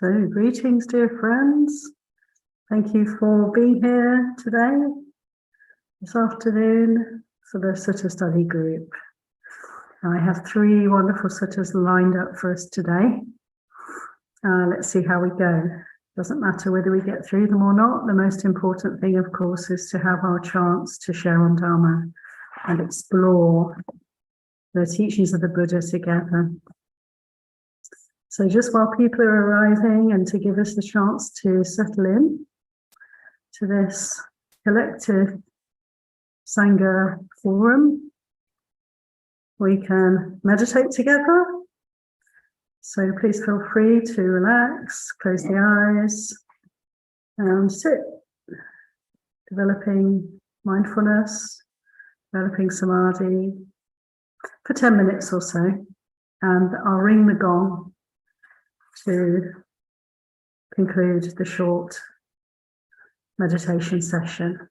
So, greetings, dear friends. Thank you for being here today, this afternoon, for the Sutta study group. I have 3 wonderful suttas lined up for us today. Let's see how we go. Doesn't matter whether we get through them or not. The most important thing, of course, is to have our chance to share on Dharma and explore the teachings of the Buddha together. So just while people are arriving and to give us a chance to settle in to this collective Sangha forum, we can meditate together. So please feel free to relax, close the eyes, and sit, developing mindfulness, developing samadhi for 10 minutes or so. And I'll ring the gong to conclude the short meditation session.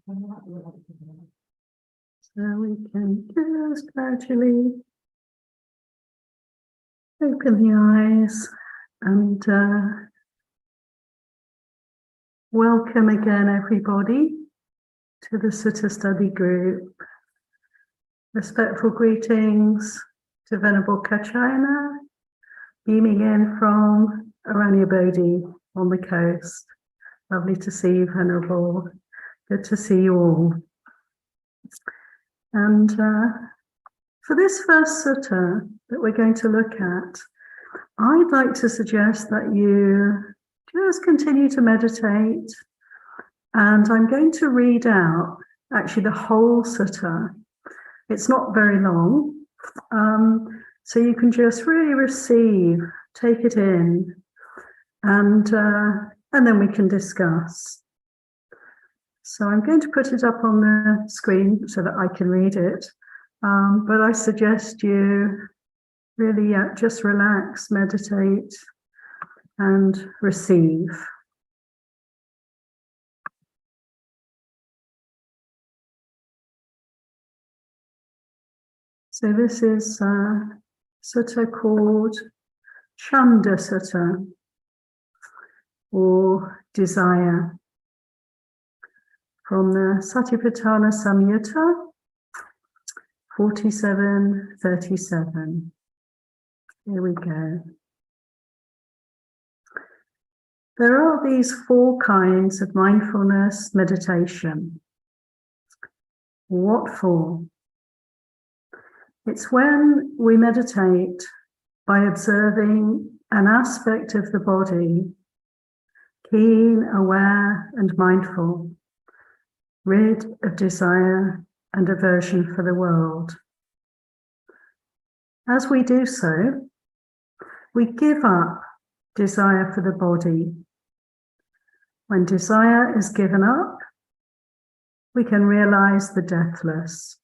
So we can just gradually open the eyes and welcome again everybody to the Sutta study group. Respectful greetings to Venerable Kachayana, beaming in from Aranyabodhi on the coast. Lovely to see you, Venerable. Good to see you all. And for this first sutta that we're going to look at, I'd like to suggest that you just continue to meditate. And I'm going to read out actually the whole sutta. It's not very long. So you can just really receive, take it in, and then we can discuss. So I'm going to put it up on the screen so that I can read it. But I suggest you really just relax, meditate, and receive. So this is a sutta called Chanda Sutta, or desire, from the Satipatthanas Samyutta 47:37. Here we go. There are these 4 kinds of mindfulness meditation. What for? It's when we meditate by observing an aspect of the body, keen, aware, and mindful, rid of desire and aversion for the world. As we do so, we give up desire for the body. When desire is given up, we can realize the deathless.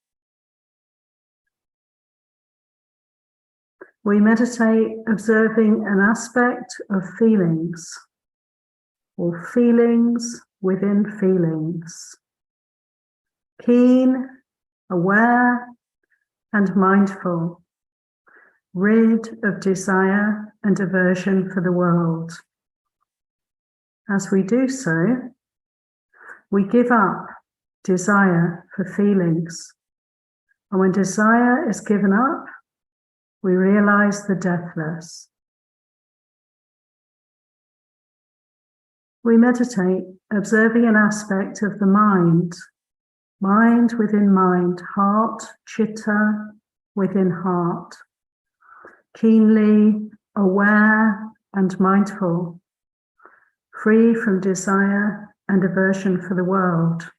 We meditate observing an aspect of feelings, or feelings within feelings. Keen, aware, and mindful, rid of desire and aversion for the world. As we do so, we give up desire for feelings. And when desire is given up, we realize the deathless. We meditate observing an aspect of the mind, mind within mind, heart, chitta within heart, keenly aware and mindful, free from desire and aversion for the world.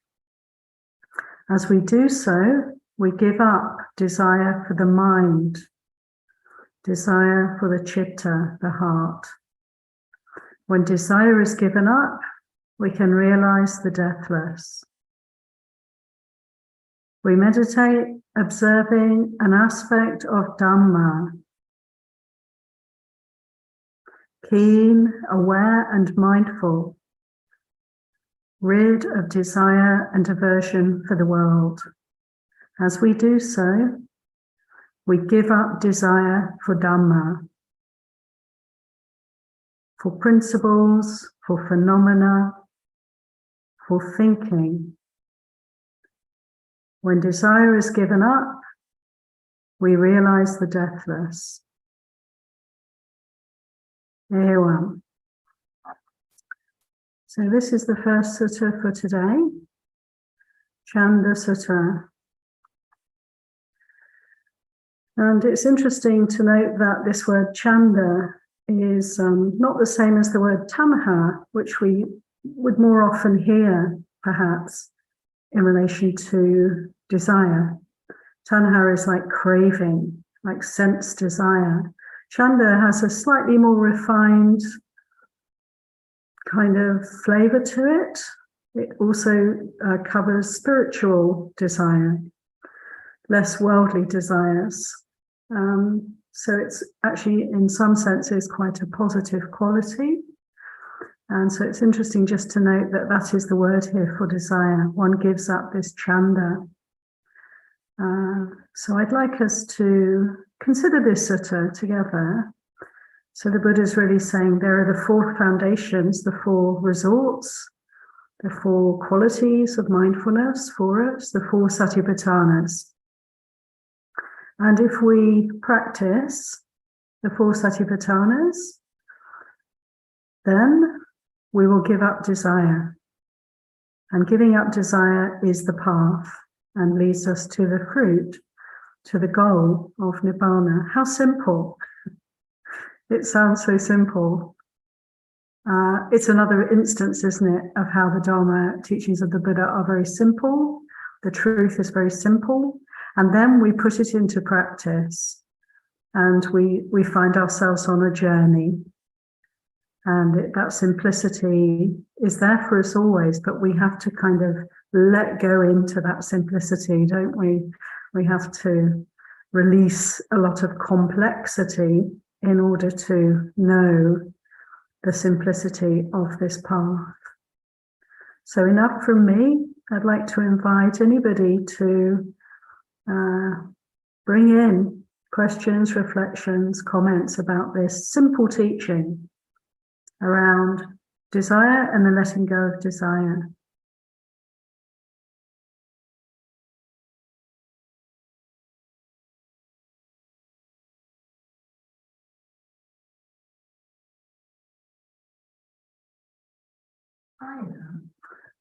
As we do so, we give up desire for the mind, desire for the chitta, the heart. When desire is given up, we can realize the deathless. We meditate observing an aspect of Dhamma, keen, aware, and mindful, rid of desire and aversion for the world. As we do so, we give up desire for Dhamma, for principles, for phenomena, for thinking. When desire is given up, we realize the deathless. Evam. So this is the first sutta for today, Chanda Sutta. And it's interesting to note that this word chanda is not the same as the word tanha, which we would more often hear, perhaps, in relation to desire. Tanha is like craving, like sense desire. Chanda has a slightly more refined kind of flavor to it. It also covers spiritual desire, less worldly desires. So it's actually, in some senses, quite a positive quality. And so it's interesting just to note that that is the word here for desire. One gives up this chanda. So I'd like us to consider this sutta together. So the Buddha is really saying there are the four foundations, the four resorts, the four qualities of mindfulness for us, the four Satipatthanas. And if we practice the four Satipatthanas, then we will give up desire. And giving up desire is the path and leads us to the fruit, to the goal of Nibbana. How simple. It sounds so simple. It's another instance, isn't it, of how the Dharma teachings of the Buddha are very simple. The truth is very simple. And then we put it into practice and we find ourselves on a journey. And that simplicity is there for us always, but we have to kind of let go into that simplicity, don't we? We have to release a lot of complexity in order to know the simplicity of this path. So enough from me. I'd like to invite anybody to bring in questions, reflections, comments about this simple teaching around desire and the letting go of desire.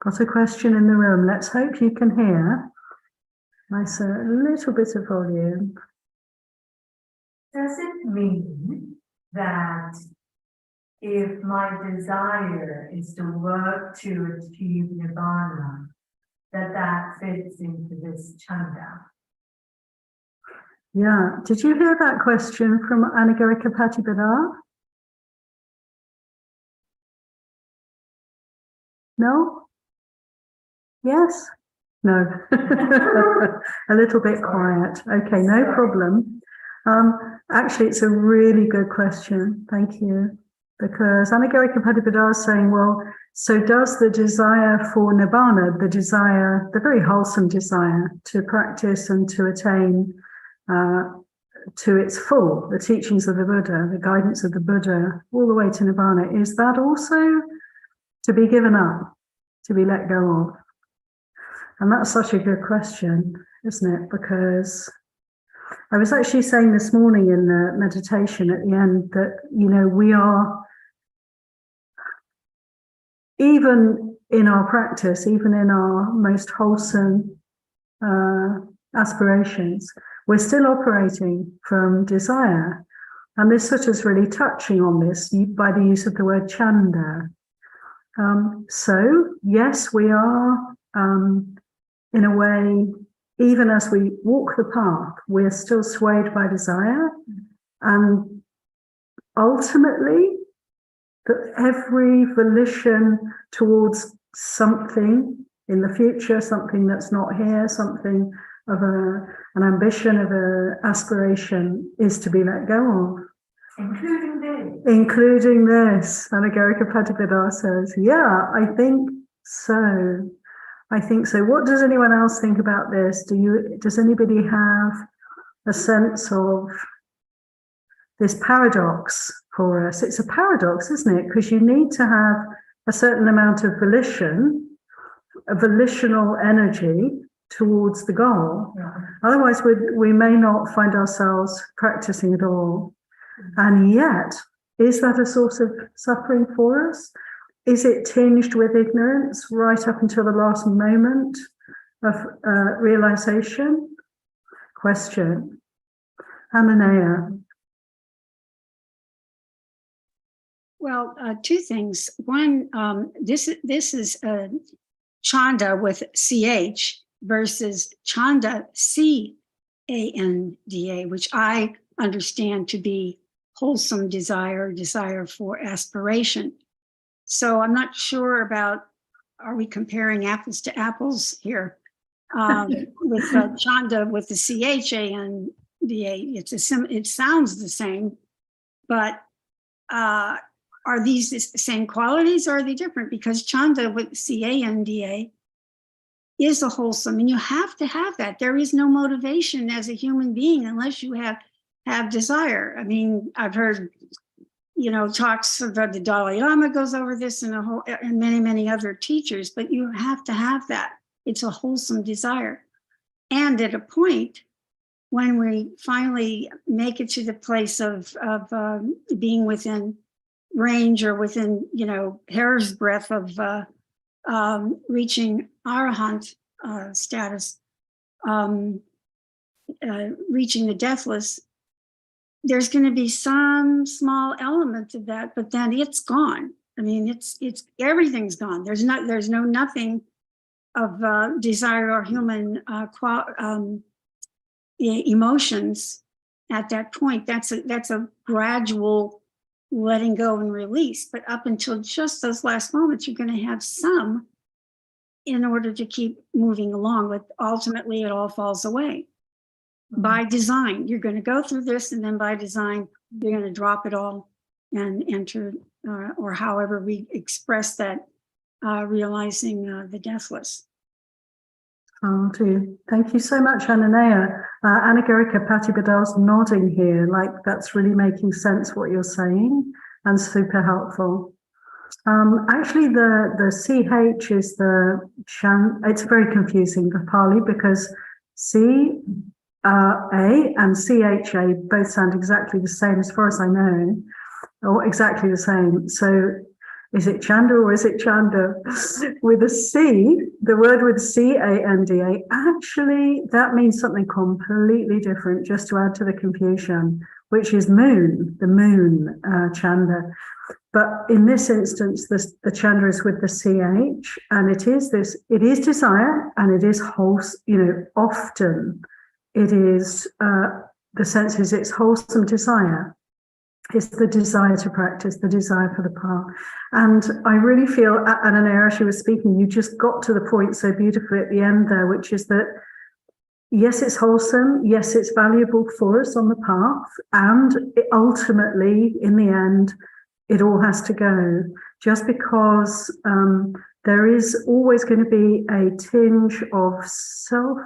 Got a question in the room. Let's hope you can hear. Nice, a little bit of volume. Does it mean that if my desire is to work to achieve Nibbana, that fits into this chanda? Yeah. Did you hear that question from Anagarika Patibhadar? No? Yes? No. A little bit quiet. Okay, no problem. Actually, it's a really good question. Thank you. Because Anagarika Patibhadar is saying, well, so does the desire for Nibbana, the very wholesome desire to practice and to attain to its full, the teachings of the Buddha, the guidance of the Buddha, all the way to Nibbana, is that also to be given up, to be let go of? And that's such a good question, isn't it? Because I was actually saying this morning in the meditation at the end that, you know, we are, even in our practice, even in our most wholesome aspirations, we're still operating from desire. And this sutta is really touching on this by the use of the word chanda. So, yes, we are, in a way, even as we walk the path, we're still swayed by desire. And ultimately, that every volition towards something in the future, something that's not here, something of an ambition, of an aspiration, is to be let go of. Including this? Including this. Anagarika Patibhadar says, yeah, I think so. I think so. What does anyone else think about this? Does anybody have a sense of this paradox for us? It's a paradox, isn't it? Because you need to have a certain amount of volition, a volitional energy towards the goal. Yeah. Otherwise, we may not find ourselves practicing at all. And yet, is that a source of suffering for us? Is it tinged with ignorance right up until the last moment of realization? Question. Hananea. Well, two things. One, this is chanda with CH versus chanda, C-A-N-D-A, which I understand to be wholesome desire for aspiration. So I'm not sure about, are we comparing apples to apples here? With chanda with the C-H-A-N-D-A, it sounds the same, but are these the same qualities or are they different? Because Chanda with Canda is a wholesome, and you have to have that. There is no motivation as a human being unless you have desire. I mean, I've heard, talks about the Dalai Lama goes over this and many other teachers, but you have to have that. It's a wholesome desire. And at a point when we finally make it to the place of being within range or within, hair's breadth of reaching arahant status, reaching the deathless, there's going to be some small element of that, but then it's gone. I mean, it's everything's gone. There's no nothing of desire or human emotions at that point. That's a gradual letting go and release. But up until just those last moments, you're going to have some in order to keep moving along. But ultimately, it all falls away. By design, you're going to go through this, and then by design, you're going to drop it all and enter, or however we express that, realizing the deathless. Oh, dear. Thank you so much, Ananaya. Anagarika Patibadal's nodding here, like that's really making sense what you're saying, and super helpful. Actually, the CH is the Chan. It's very confusing, the Pali, because C. A and CHA both sound exactly the same as far as I know, or exactly the same. So is it Chanda or is it Chanda? With a C, the word with CANDA, actually that means something completely different, just to add to the confusion, which is moon, the moon, Chanda. But in this instance, the Chanda is with the CH, and it is desire, and it is wholesome, often. It is, the sense is it's wholesome desire. It's the desire to practice, the desire for the path. And I really feel, Ananaya, as she was speaking, you just got to the point so beautifully at the end there, which is that, yes, it's wholesome. Yes, it's valuable for us on the path. And ultimately, in the end, it all has to go. Just because there is always going to be a tinge of self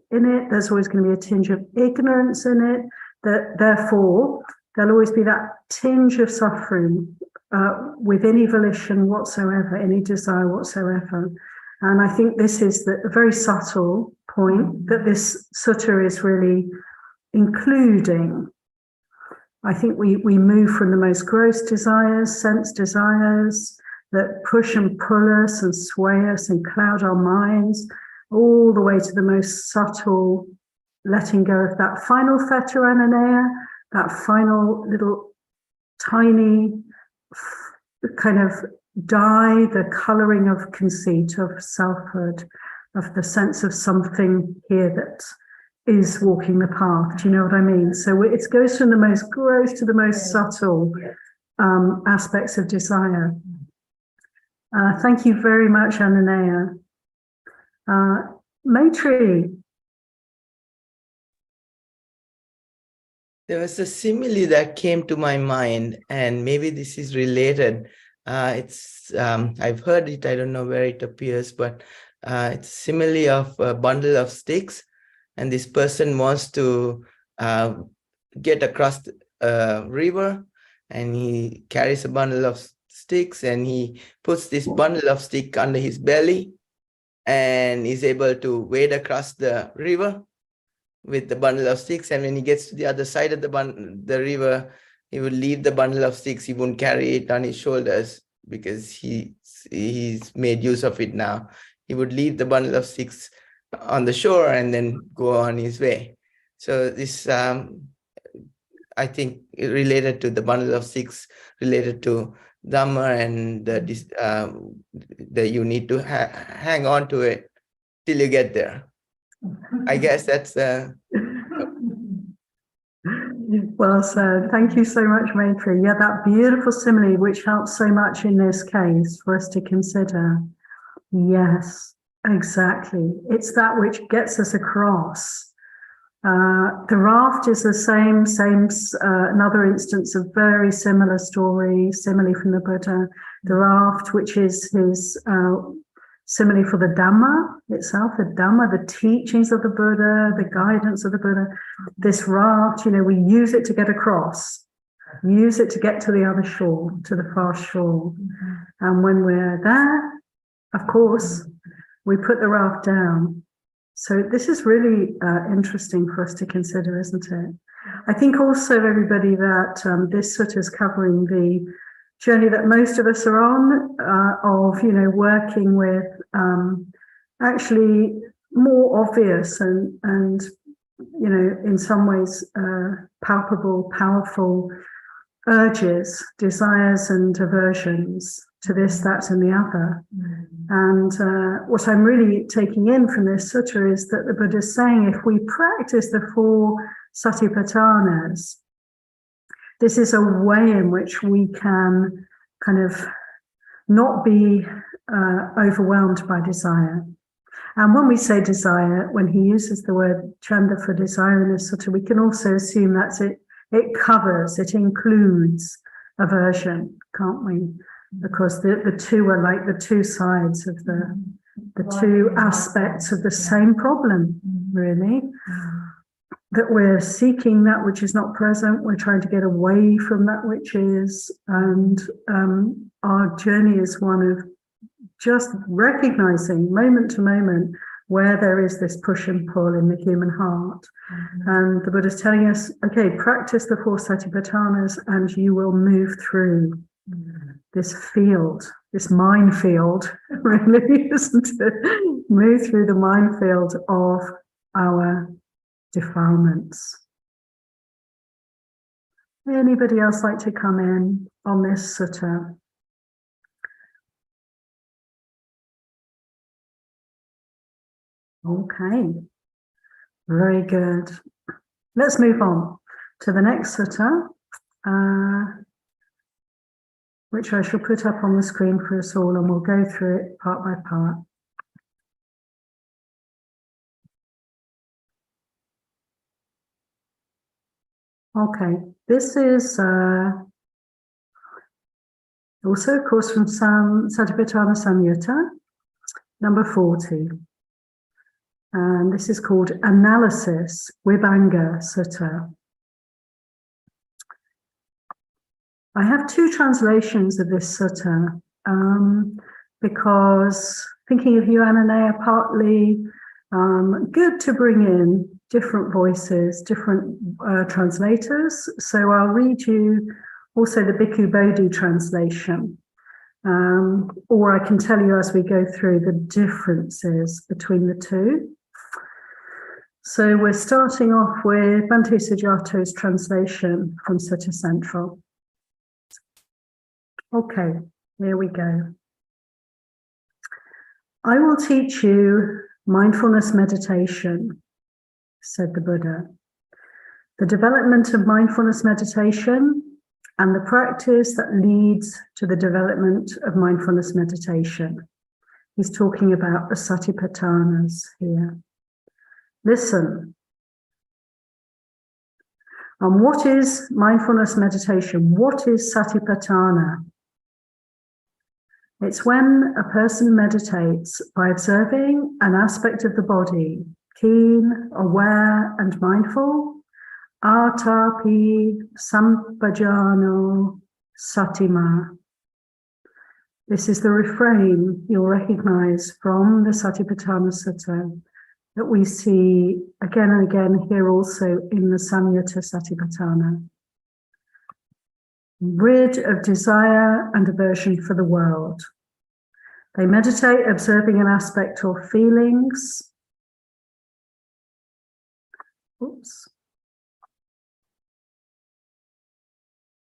in it, there's always going to be a tinge of ignorance in it, that therefore there'll always be that tinge of suffering with any volition whatsoever, any desire whatsoever. And I think this is a very subtle point that this sutta is really including. I think we move from the most gross desires, sense desires that push and pull us and sway us and cloud our minds, all the way to the most subtle letting go of that final fetter, Ananaya, that final little tiny kind of dye, the colouring of conceit, of selfhood, of the sense of something here that is walking the path. Do you know what I mean? So it goes from the most gross to the most subtle aspects of desire. Thank you very much, Ananaya. Maitri. There was a simile that came to my mind, and maybe this is related. I've heard it, I don't know where it appears, but it's a simile of a bundle of sticks, and this person wants to get across a river, and he carries a bundle of sticks, and he puts this bundle of stick under his belly, and is able to wade across the river with the bundle of sticks. And when he gets to the other side of the river, he would leave the bundle of sticks. He won't carry it on his shoulders because he's made use of it now. He would leave the bundle of sticks on the shore and then go on his way. So this, I think, related to the bundle of sticks, related to Dhamma, and that you need to hang on to it till you get there. I guess that's well said. Thank you so much, Maitri. Yeah, that beautiful simile, which helps so much in this case for us to consider. Yes, exactly. It's that which gets us across. The raft is the same, another instance of very similar story, simile from the Buddha. The raft, which is his simile for the Dhamma itself, the Dhamma, the teachings of the Buddha, the guidance of the Buddha. This raft, we use it to get across, use it to get to the other shore, to the far shore. And when we're there, of course, we put the raft down. So this is really interesting for us to consider, isn't it? I think also, everybody, that this sutta is covering the journey that most of us are on, of, working with actually more obvious and in some ways palpable, powerful urges, desires and aversions to this, that and the other. And what I'm really taking in from this sutta is that the Buddha is saying, if we practice the 4 Satipatthanas, this is a way in which we can kind of not be overwhelmed by desire. And when we say desire, when he uses the word chanda for desire in this sutta, we can also assume that's it. It covers, it includes aversion, can't we? Because the two are like the two sides of the two aspects of the same problem, really. That we're seeking that which is not present, we're trying to get away from that which is, and our journey is one of just recognizing moment to moment where there is this push and pull in the human heart. And the Buddha is telling us, okay, practice the 4 Satipatthanas and you will move through this field, this minefield, really, isn't it? Move through the minefield of our defilements. Anybody else like to come in on this sutta? Okay, very good. Let's move on to the next sutta, which I shall put up on the screen for us all, and we'll go through it part by part. Okay, this is also, of course, from Satipatthanas Samyutta, number 40. And this is called Analysis Vibhanga Sutta. I have 2 translations of this sutta because, thinking of you, Ananaya, partly good to bring in different voices, different translators. So I'll read you also the Bhikkhu Bodhi translation, or I can tell you as we go through the differences between the 2. So we're starting off with Bhante Sujato's translation from Sutta Central. Okay, here we go. I will teach you mindfulness meditation, said the Buddha. The development of mindfulness meditation and the practice that leads to the development of mindfulness meditation. He's talking about the Satipatthanas here. Listen. And what is mindfulness meditation? What is Satipatthana? It's when a person meditates by observing an aspect of the body, keen, aware, and mindful. Atapi sampajano satima. This is the refrain you'll recognize from the Satipatthanas Sutta that we see again and again here also in the Samyutta Satipatthana. Rid of desire and aversion for the world. They meditate observing an aspect or feelings.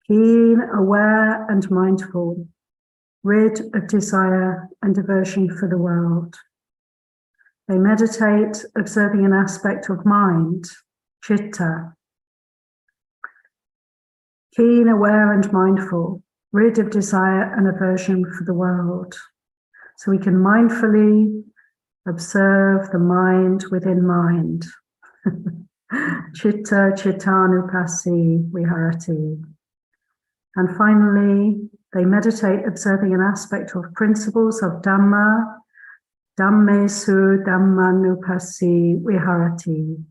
Keen, aware, and mindful. Rid of desire and aversion for the world. They meditate observing an aspect of mind, citta. Keen, aware, and mindful, rid of desire and aversion for the world. So we can mindfully observe the mind within mind. Chitta Chittanupassi Viharati. And finally, they meditate observing an aspect of principles of Dhamma, Dhammesu Dhammanupassi Viharati,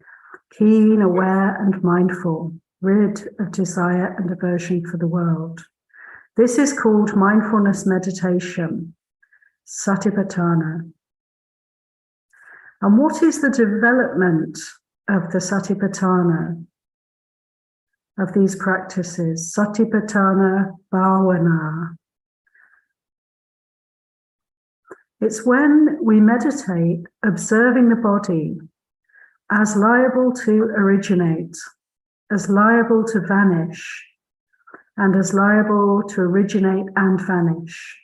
keen, aware, and mindful, rid of desire and aversion for the world. This is called mindfulness meditation, Satipatthana. And what is the development of the Satipatthana, of these practices? Satipatthana Bhavana. It's when we meditate observing the body as liable to originate, as liable to vanish, and as liable to originate and vanish.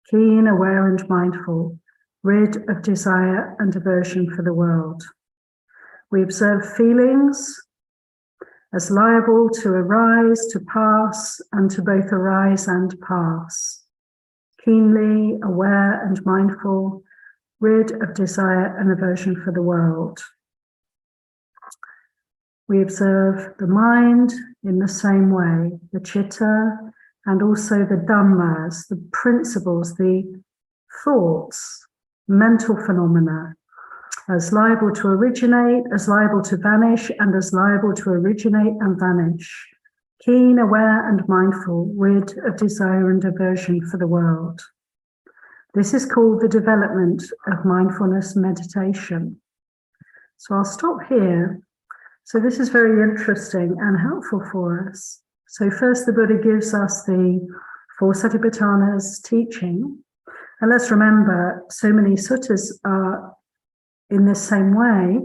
Keen, aware, and mindful, rid of desire and aversion for the world. We observe feelings as liable to arise, to pass, and to both arise and pass. Keenly aware and mindful, rid of desire and aversion for the world. We observe the mind in the same way, the chitta, and also the dhammas, the principles, the thoughts, mental phenomena, as liable to originate, as liable to vanish, and as liable to originate and vanish. Keen, aware, and mindful, rid of desire and aversion for the world. This is called the development of mindfulness meditation. So I'll stop here. So this is very interesting and helpful for us. So first the Buddha gives us the 4 Satipatthanas teaching. And let's remember, so many suttas are in this same way,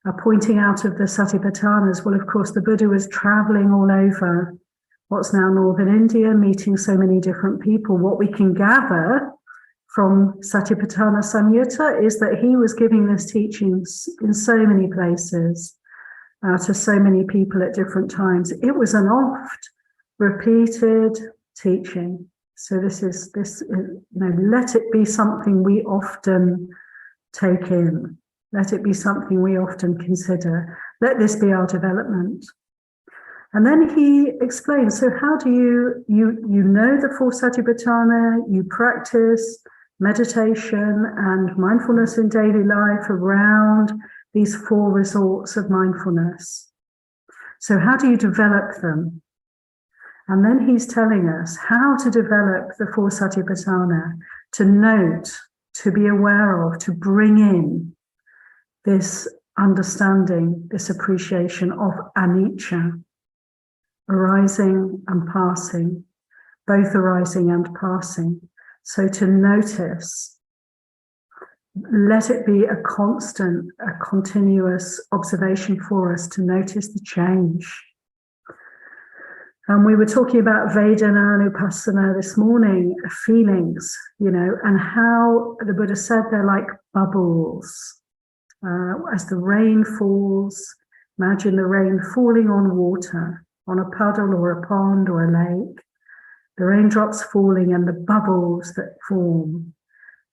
are pointing out of the Satipatthanas. Well, of course, the Buddha was traveling all over what's now northern India, meeting so many different people. What we can gather from Satipatthanas Samyutta is that he was giving this teachings in so many places, to so many people at different times. It was an oft repeated teaching. So let it be something we often take in. Let it be something we often consider. Let this be our development. And then he explains, so how do you know the 4 Satipatthana, you practice meditation and mindfulness in daily life around these 4 resorts of mindfulness. So how do you develop them? And then he's telling us how to develop the 4 Satipatthana, to note, to be aware of, to bring in this understanding, this appreciation of anicca, arising and passing, both arising and passing. So to notice, let it be a constant, a continuous observation for us to notice the change. And we were talking about Vedana and Upassana this morning, feelings, and how the Buddha said they're like bubbles. As the rain falls, imagine the rain falling on water, on a puddle or a pond or a lake, the raindrops falling and the bubbles that form,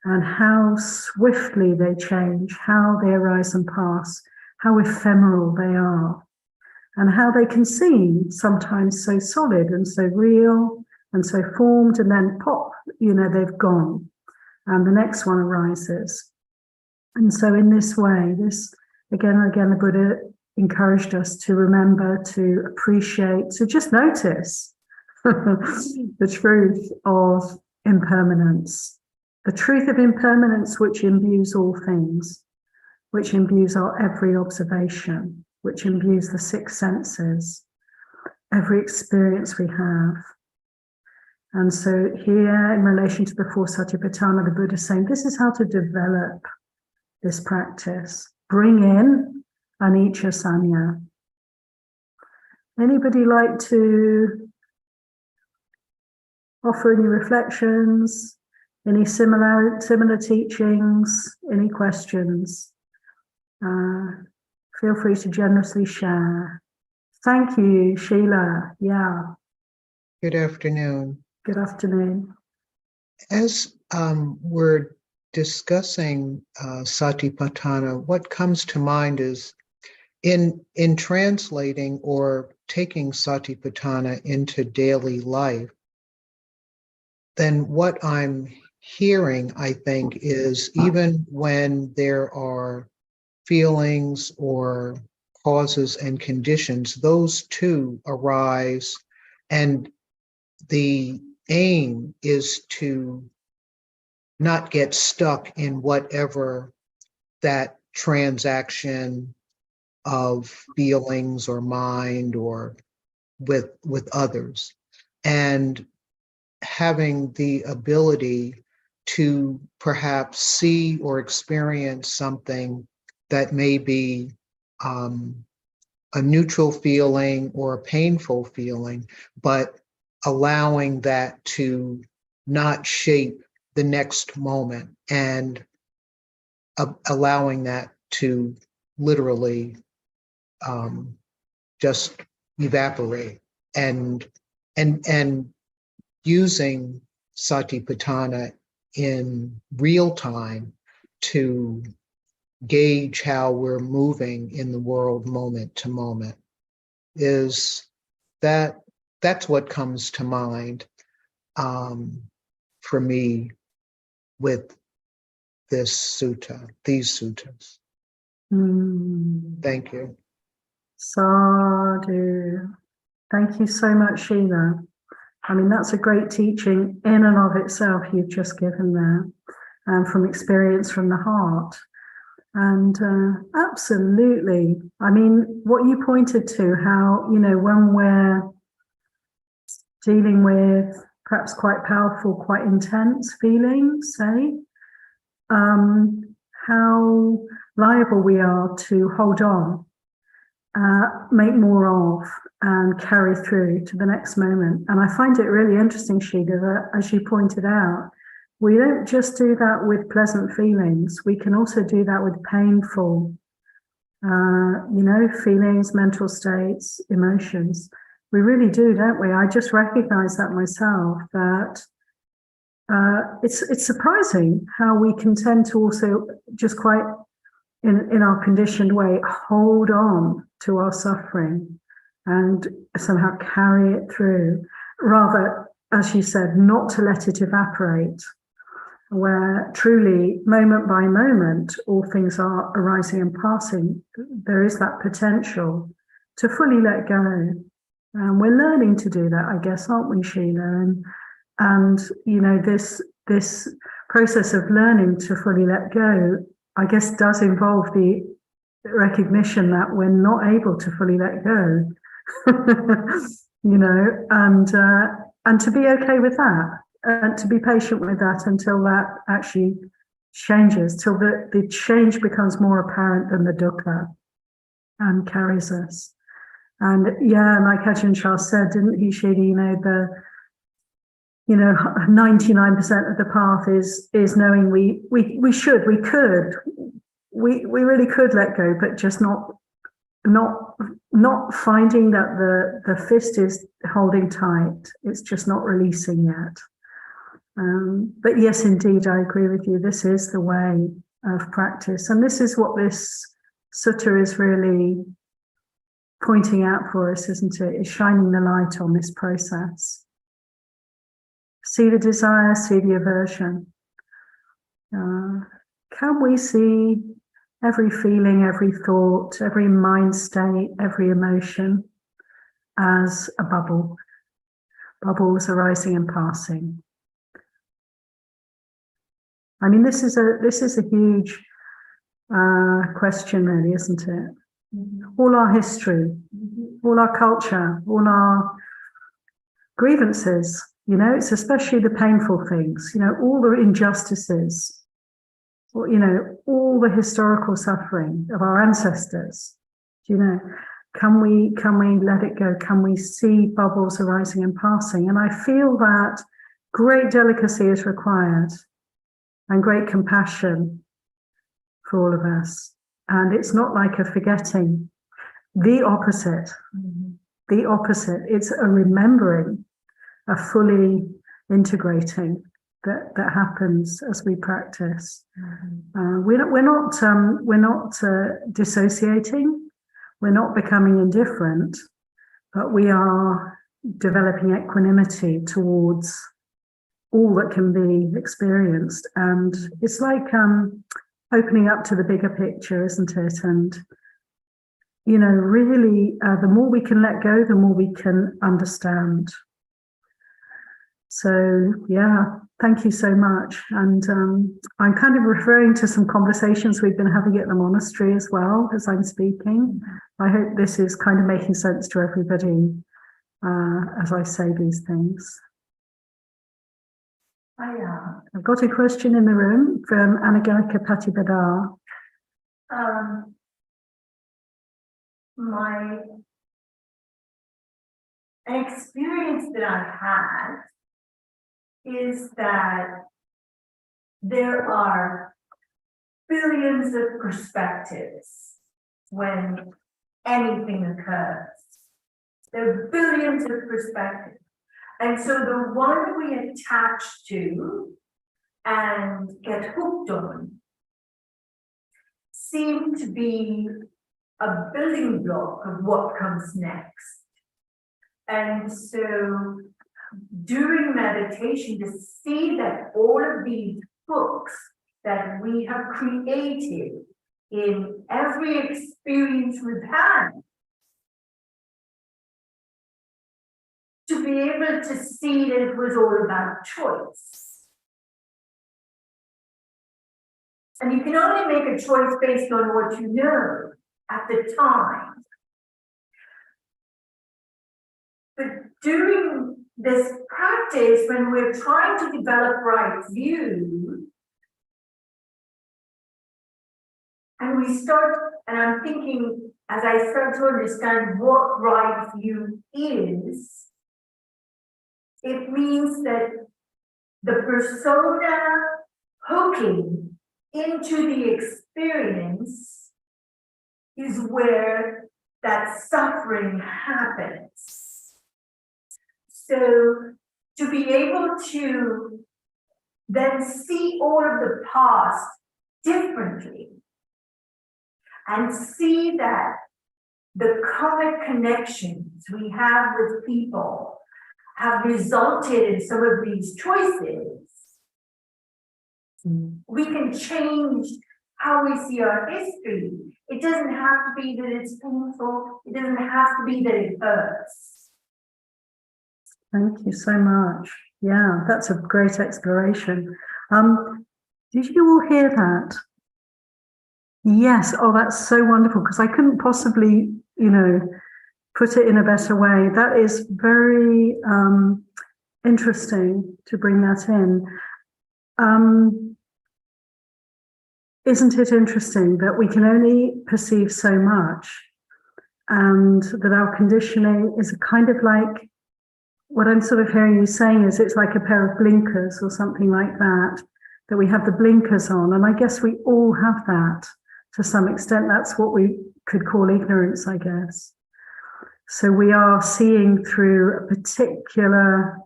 and how swiftly they change, how they arise and pass, how ephemeral they are, and how they can seem sometimes so solid and so real and so formed, and then pop, they've gone, and the next one arises. And so in this way, again and again, the Buddha encouraged us to remember, to appreciate, to just notice the truth of impermanence. The truth of impermanence which imbues all things, which imbues our every observation, which imbues the 6 senses, every experience we have. And so here, in relation to the 4 Satipatthana, the Buddha is saying, this is how to develop this practice. Bring in anicca sanya. Anybody like to offer any reflections, any similar teachings, any questions? Feel free to generously share. Thank you, Sheila. Yeah. Good afternoon. Good afternoon. As we're discussing Satipatthana, what comes to mind is in translating or taking Satipatthana into daily life, then what I'm hearing, I think, is even when there are feelings or causes and conditions, those too arise, and the aim is to not get stuck in whatever that transaction of feelings or mind or with others, and having the ability to perhaps see or experience something that may be a neutral feeling or a painful feeling, but allowing that to not shape the next moment, and allowing that to literally just evaporate, and using Satipatthana in real time to gauge how we're moving in the world moment to moment. That's what comes to mind for me with this sutta, these suttas. Thank you. Sadhu. Thank you so much, Sheila. I mean, that's a great teaching in and of itself you've just given there, from experience from the heart. And absolutely, I mean, what you pointed to, how, you know, when we're dealing with perhaps quite powerful, quite intense feelings, say, how liable we are to hold on, make more of, and carry through to the next moment. And I find it really interesting, Sheila, that as you pointed out, we don't just do that with pleasant feelings. We can also do that with painful, feelings, mental states, emotions. We really do, don't we? I just recognize that myself, that it's surprising how we can tend to also just quite, in our conditioned way, hold on to our suffering and somehow carry it through, rather, as you said, not to let it evaporate, where truly, moment by moment, all things are arising and passing. There is that potential to fully let go. And we're learning to do that, I guess, aren't we, Sheila? And you know, this process of learning to fully let go, I guess, does involve the recognition that we're not able to fully let go, and to be okay with that, and to be patient with that until that actually changes, till the change becomes more apparent than the dukkha and carries us. And yeah, like Ajahn Chah said, didn't he, Sheila, 99% of the path is knowing we really could let go, but just not finding that the fist is holding tight. It's just not releasing yet. But yes, indeed, I agree with you. This is the way of practice, and this is what this sutta is really pointing out for us, isn't it? It's shining the light on this process. See the desire, see the aversion. Can we see every feeling, every thought, every mind state, every emotion as a bubble? Bubbles arising and passing. I mean, this is a huge question, really, isn't it? All our history, all our culture, all our grievances, it's especially the painful things, all the injustices, all the historical suffering of our ancestors. Can we let it go? Can we see bubbles arising and passing? And I feel that great delicacy is required and great compassion for all of us. And it's not like a forgetting. The opposite. The opposite. It's a remembering, a fully integrating that happens as we practice. We're not dissociating. we're not becoming indifferent, but we are developing equanimity towards all that can be experienced. And it's like opening up to the bigger picture, isn't it? And, you know, really, the more we can let go, the more we can understand. So, yeah, thank you so much. And I'm kind of referring to some conversations we've been having at the monastery as well as I'm speaking. I hope this is kind of making sense to everybody as I say these things. I've got a question in the room from Anagarika Patipada. An experience that I've had is that there are billions of perspectives when anything occurs. There are billions of perspectives. And so the one we attach to and get hooked on seem to be a building block of what comes next. And so during meditation, to see that all of these books that we have created in every experience we've had, to be able to see that it was all about choice. And you can only make a choice based on what you know at the time. But during this practice, when we're trying to develop right view, and we start, and I'm thinking, as I start to understand what right view is, it means that the persona hooking into the experience is where that suffering happens. So to be able to then see all of the past differently and see that the karmic connections we have with people have resulted in some of these choices, we can change how we see our history. It doesn't have to be that it's painful. It doesn't have to be that it hurts. Thank you so much. Yeah, that's a great exploration. Did you all hear that? Yes. Oh, that's so wonderful, because I couldn't possibly, you know, put it in a better way. That is very interesting to bring that in. Isn't it interesting that we can only perceive so much, and that our conditioning is a kind of like, what I'm sort of hearing you saying is it's like a pair of blinkers or something like that, that we have the blinkers on. And I guess we all have that to some extent. That's what we could call ignorance, I guess. So we are seeing through a particular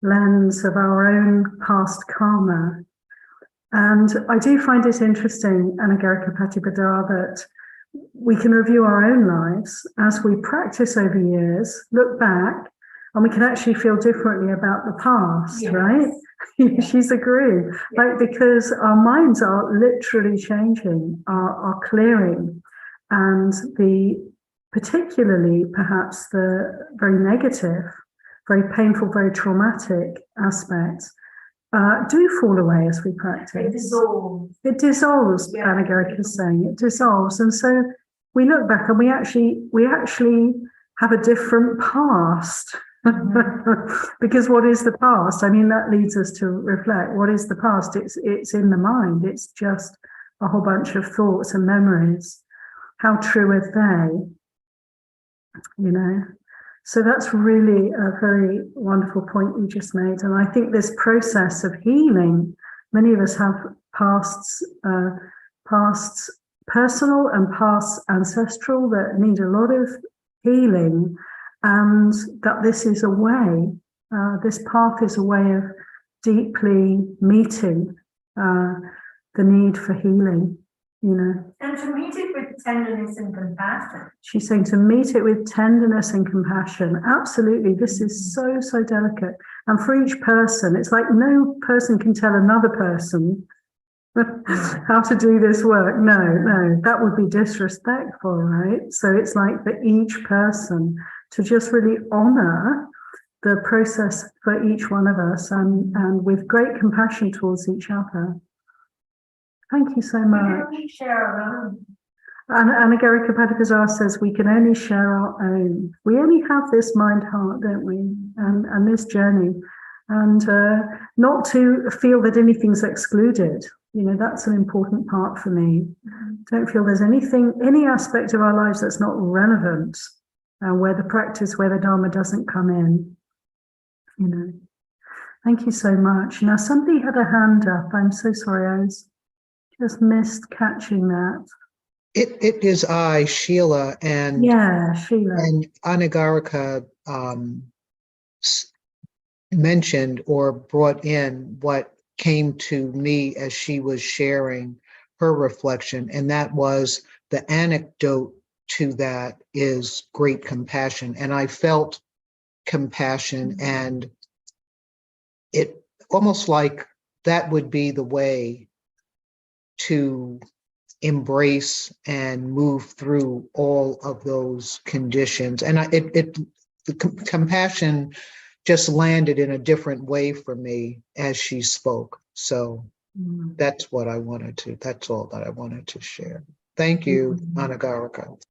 lens of our own past karma. And I do find it interesting, Anagarika Patipada, that we can review our own lives as we practice over years, look back, and we can actually feel differently about the past, yes. Right? Yes. She's agreeing, yes. Like, because our minds are literally changing, are clearing, and particularly perhaps the very negative, very painful, very traumatic aspects do fall away as we practice. It dissolves. It dissolves, yeah. Anagarika is saying, it dissolves. And so we look back and we actually have a different past. Because what is the past? I mean, that leads us to reflect. What is the past? It's in the mind. It's just a whole bunch of thoughts and memories. How true are they? You know? So that's really a very wonderful point you just made. And I think this process of healing, many of us have pasts personal and past ancestral that need a lot of healing. And that this is a way, this path is a way of deeply meeting the need for healing, you know. And to meet it with tenderness and compassion. She's saying to meet it with tenderness and compassion. Absolutely. This is so, so delicate. And for each person, it's like no person can tell another person how to do this work. No, that would be disrespectful, right? So it's like for each person to just really honor the process for each one of us and with great compassion towards each other. Thank you so We much. can only share our own. And Anagarika Padapazar says we can only share our own. We only have this mind-heart, don't we? And this journey. And not to feel that anything's excluded. You know, that's an important part for me. Don't feel there's anything, any aspect of our lives that's not relevant, where the practice, where the Dharma doesn't come in. You know. Thank you so much. Now, somebody had a hand up. I'm so sorry, I just missed catching that. It is I, Sheila, and yeah, Sheila. And Anagarika mentioned or brought in what came to me as she was sharing her reflection, and that was the anecdote to that is great compassion. And I felt compassion, and it almost like that would be the way to embrace and move through all of those conditions. And the compassion just landed in a different way for me as she spoke. So that's what I wanted to, that's all that I wanted to share. Thank you, Anagarika.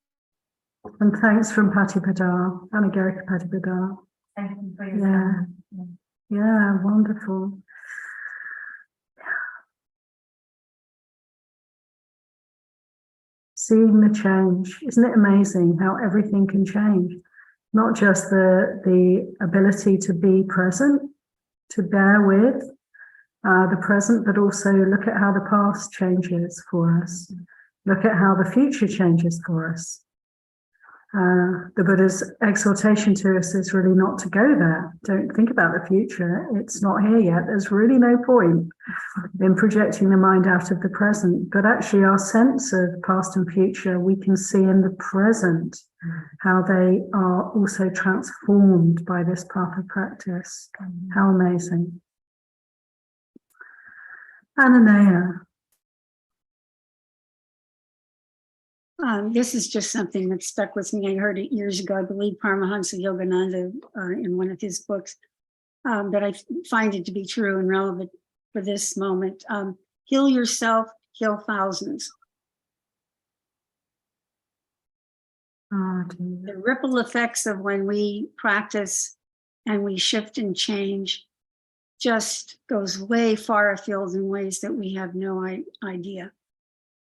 And thanks from Patipada, Anagarika Patipada. Thank you for your time. Yeah, wonderful. Seeing the change. Isn't it amazing how everything can change? Not just the ability to be present, to bear with the present, but also look at how the past changes for us. Look at how the future changes for us. The Buddha's exhortation to us is really not to go there. Don't think about the future. It's not here yet. There's really no point in projecting the mind out of the present. But actually our sense of past and future, we can see in the present how they are also transformed by this path of practice. How amazing. Ananaya. This is just something that stuck with me. I heard it years ago. I believe Paramahansa Yogananda in one of his books, but I find it to be true and relevant for this moment. Heal yourself, heal thousands. The ripple effects of when we practice and we shift and change just goes way far afield in ways that we have no idea.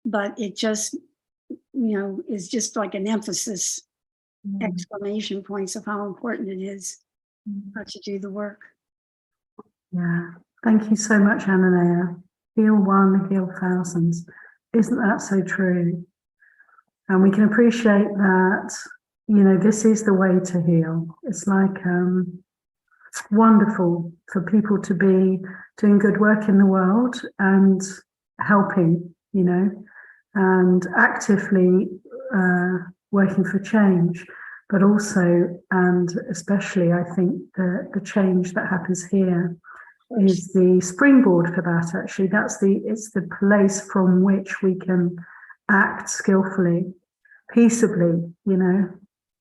But it just, is just like an emphasis, exclamation points of how important it is to do the work. Yeah, thank you so much, Ananaya. Heal one, heal thousands. Isn't that so true? And we can appreciate that, this is the way to heal. It's like wonderful for people to be doing good work in the world and helping, and actively working for change, but also, and especially, I think the change that happens here is the springboard for that. Actually, it's the place from which we can act skillfully, peaceably,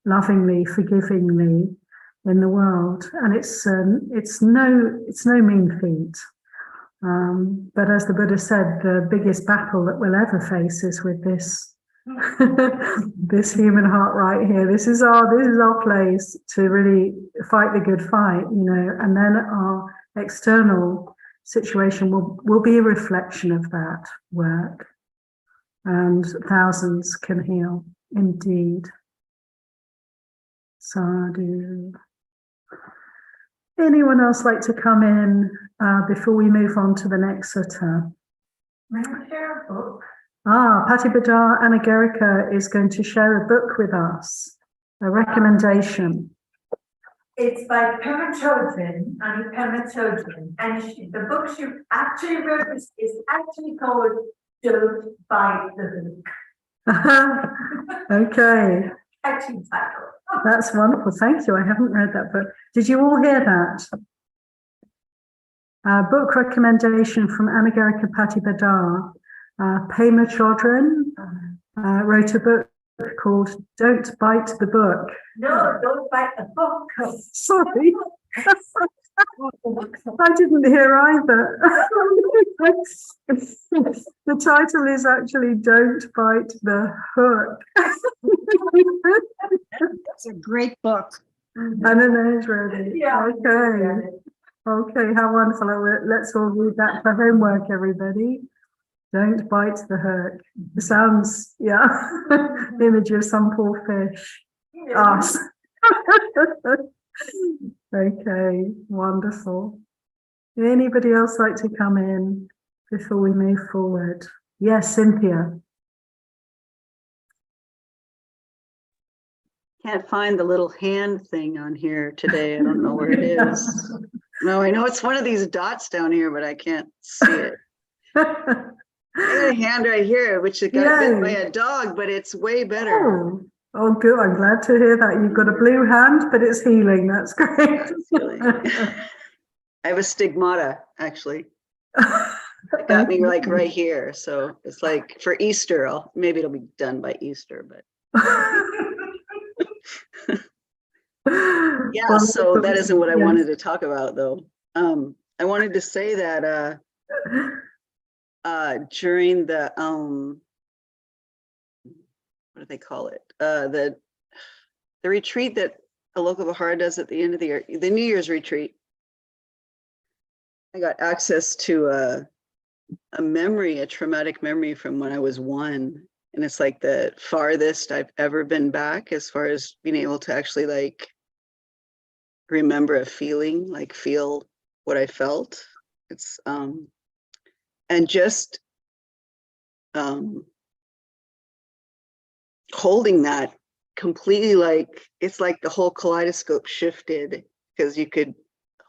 lovingly, forgivingly in the world. And it's no mean feat. But as the Buddha said, the biggest battle that we'll ever face is with this this human heart right here. This is our place to really fight the good fight, and then our external situation will be a reflection of that work. And thousands can heal, indeed. Sadhu. Anyone else like to come in before we move on to the next sutta? May I share a book? Patipada Anagarika is going to share a book with us, a recommendation. It's by Pema Chodron, and the book she actually wrote is actually called Don't bite the hook. Okay, Catchy title. that's wonderful. Thank you. I haven't read that book. Did you all hear that? Book recommendation from Anagarika Patibadar. Pema Chodron wrote a book called Don't Bite the Book. No, don't bite the book. Sorry. I didn't hear either. The title is actually Don't Bite the Hook. It's a great book. And then it's ready. Yeah. Okay. Okay, how wonderful. Let's all read that for homework, everybody. Don't bite the hook. It sounds, yeah, image of some poor fish. Us. Okay, wonderful. Would anybody else like to come in before we move forward? Yes, Cynthia. Can't find the little hand thing on here today. I don't know where it is. No, I know it's one of these dots down here, but I can't see it. I got a hand right here, which got bit by a dog, but it's way better. Oh, good. I'm glad to hear that. You've got a blue hand, but it's healing. That's great. I have a stigmata, actually. It got me like right here. So it's like for Easter, maybe it'll be done by Easter, but yeah, so that isn't what I wanted to talk about though. I wanted to say that during the what do they call it? The retreat that Aloka Vihara does at the end of the year, the New Year's retreat. I got access to a memory, a traumatic memory from when I was 1. And it's like the farthest I've ever been back as far as being able to actually like remember a feeling, like feel what I felt. It's and just holding that completely, like it's like the whole kaleidoscope shifted because you could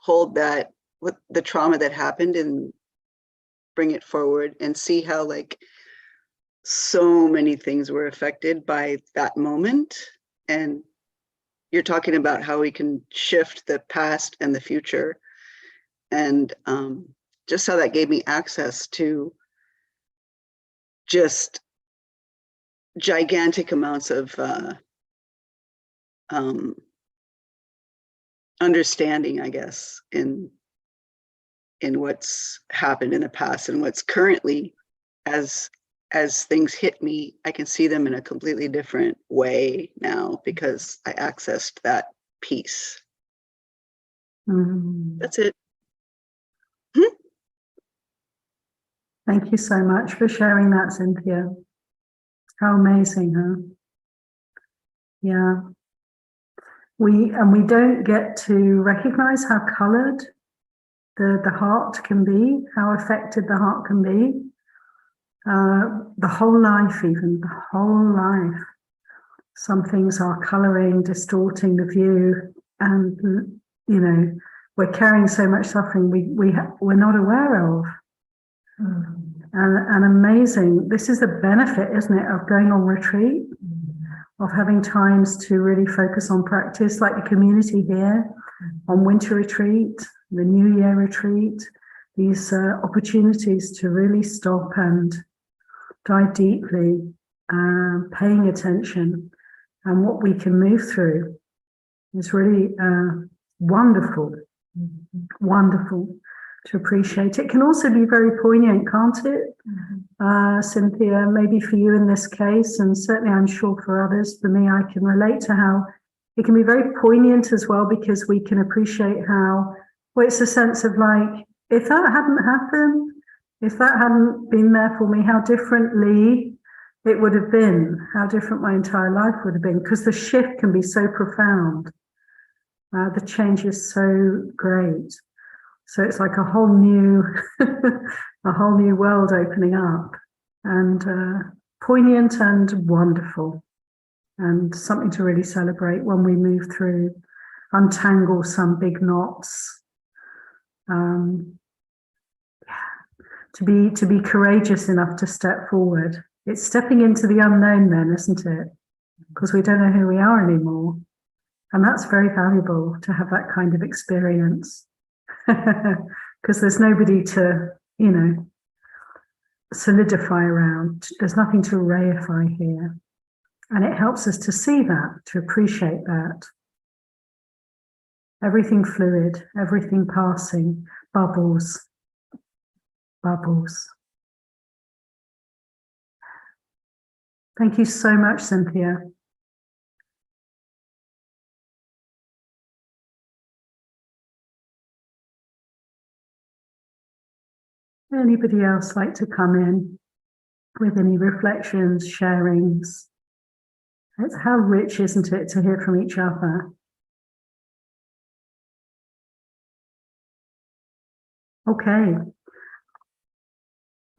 hold that with the trauma that happened and bring it forward and see how like so many things were affected by that moment. And you're talking about how we can shift the past and the future, and just how that gave me access to just gigantic amounts of understanding, I guess, in what's happened in the past and what's currently, as things hit me, I can see them in a completely different way now because I accessed that piece. That's it. Thank you so much for sharing that, Cynthia. How amazing, huh? Yeah. We don't get to recognize how colored the heart can be, how affected the heart can be. The whole life, even the whole life. Some things are coloring, distorting the view, and you know, we're carrying so much suffering we're not aware of. And amazing. This is the benefit, isn't it, of going on retreat, of having times to really focus on practice, like the community here on winter retreat, the New Year retreat, these opportunities to really stop and dive deeply, paying attention, and what we can move through is really wonderful, wonderful to appreciate. It can also be very poignant, can't it, Cynthia? Maybe for you in this case, and certainly I'm sure for others. For me, I can relate to how it can be very poignant as well, because we can appreciate how, well, it's a sense of like, if that hadn't happened, if that hadn't been there for me, how differently it would have been, how different my entire life would have been, because the shift can be so profound. The change is so great. So it's like a whole new world opening up, and poignant and wonderful, and something to really celebrate when we move through, untangle some big knots. to be courageous enough to step forward. It's stepping into the unknown then, isn't it? Because we don't know who we are anymore. And that's very valuable to have that kind of experience. Because there's nobody to, you know, solidify around. There's nothing to reify here. And it helps us to see that, to appreciate that. Everything fluid, everything passing, bubbles, bubbles. Thank you so much, Cynthia. Anybody else like to come in with any reflections, sharings? It's how rich, isn't it, to hear from each other? Okay.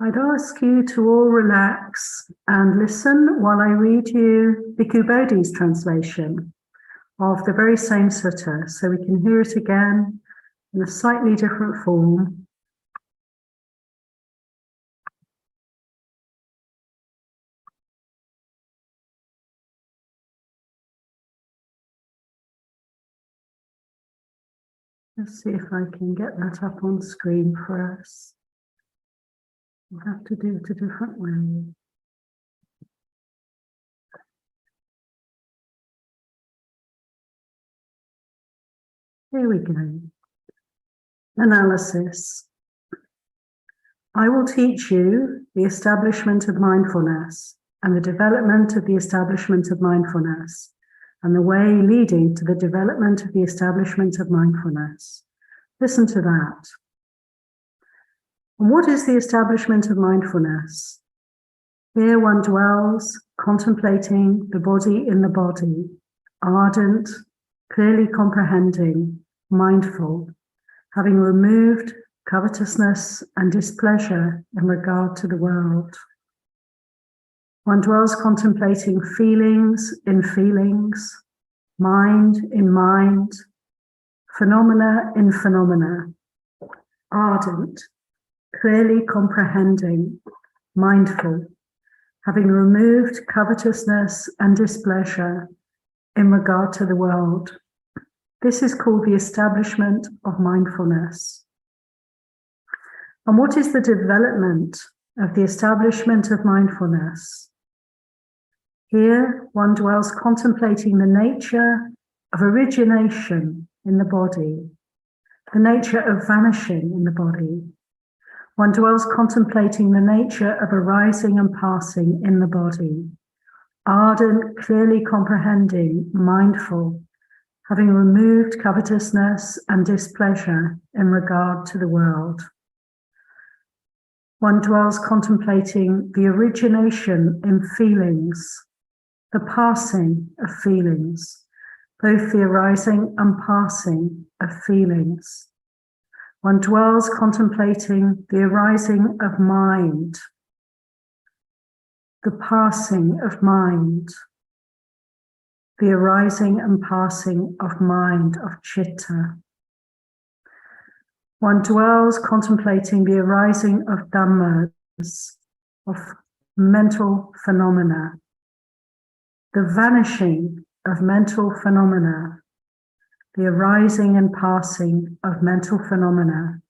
I'd ask you to all relax and listen while I read you Bhikkhu Bodhi's translation of the very same sutta, so we can hear it again in a slightly different form. Let's see if I can get that up on screen for us. We'll have to do it a different way. Here we go. Analysis. I will teach you the establishment of mindfulness and the development of the establishment of mindfulness, and the way leading to the development of the establishment of mindfulness. Listen to that. And what is the establishment of mindfulness? Here one dwells, contemplating the body in the body, ardent, clearly comprehending, mindful, having removed covetousness and displeasure in regard to the world. One dwells contemplating feelings in feelings, mind in mind, phenomena in phenomena, ardent, clearly comprehending, mindful, having removed covetousness and displeasure in regard to the world. This is called the establishment of mindfulness. And what is the development of the establishment of mindfulness? Here, one dwells contemplating the nature of origination in the body, the nature of vanishing in the body. One dwells contemplating the nature of arising and passing in the body, ardent, clearly comprehending, mindful, having removed covetousness and displeasure in regard to the world. One dwells contemplating the origination in feelings, the passing of feelings, both the arising and passing of feelings. One dwells contemplating the arising of mind, the passing of mind, the arising and passing of mind, of citta. One dwells contemplating the arising of dhammas, of mental phenomena, the vanishing of mental phenomena, the arising and passing of mental phenomena.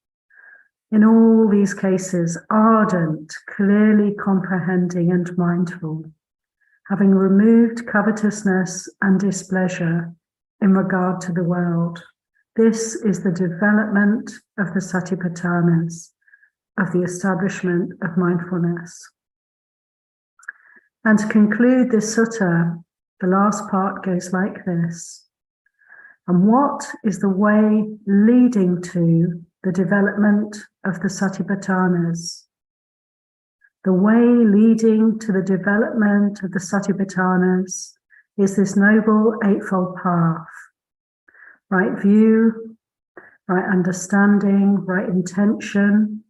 In all these cases, ardent, clearly comprehending and mindful, having removed covetousness and displeasure in regard to the world. This is the development of the Satipatthanas, of the establishment of mindfulness. And to conclude this sutta, the last part goes like this. And what is the way leading to the development of the Satipatthanas? The way leading to the development of the Satipatthanas is this noble eightfold path. Right view, right understanding, right intention,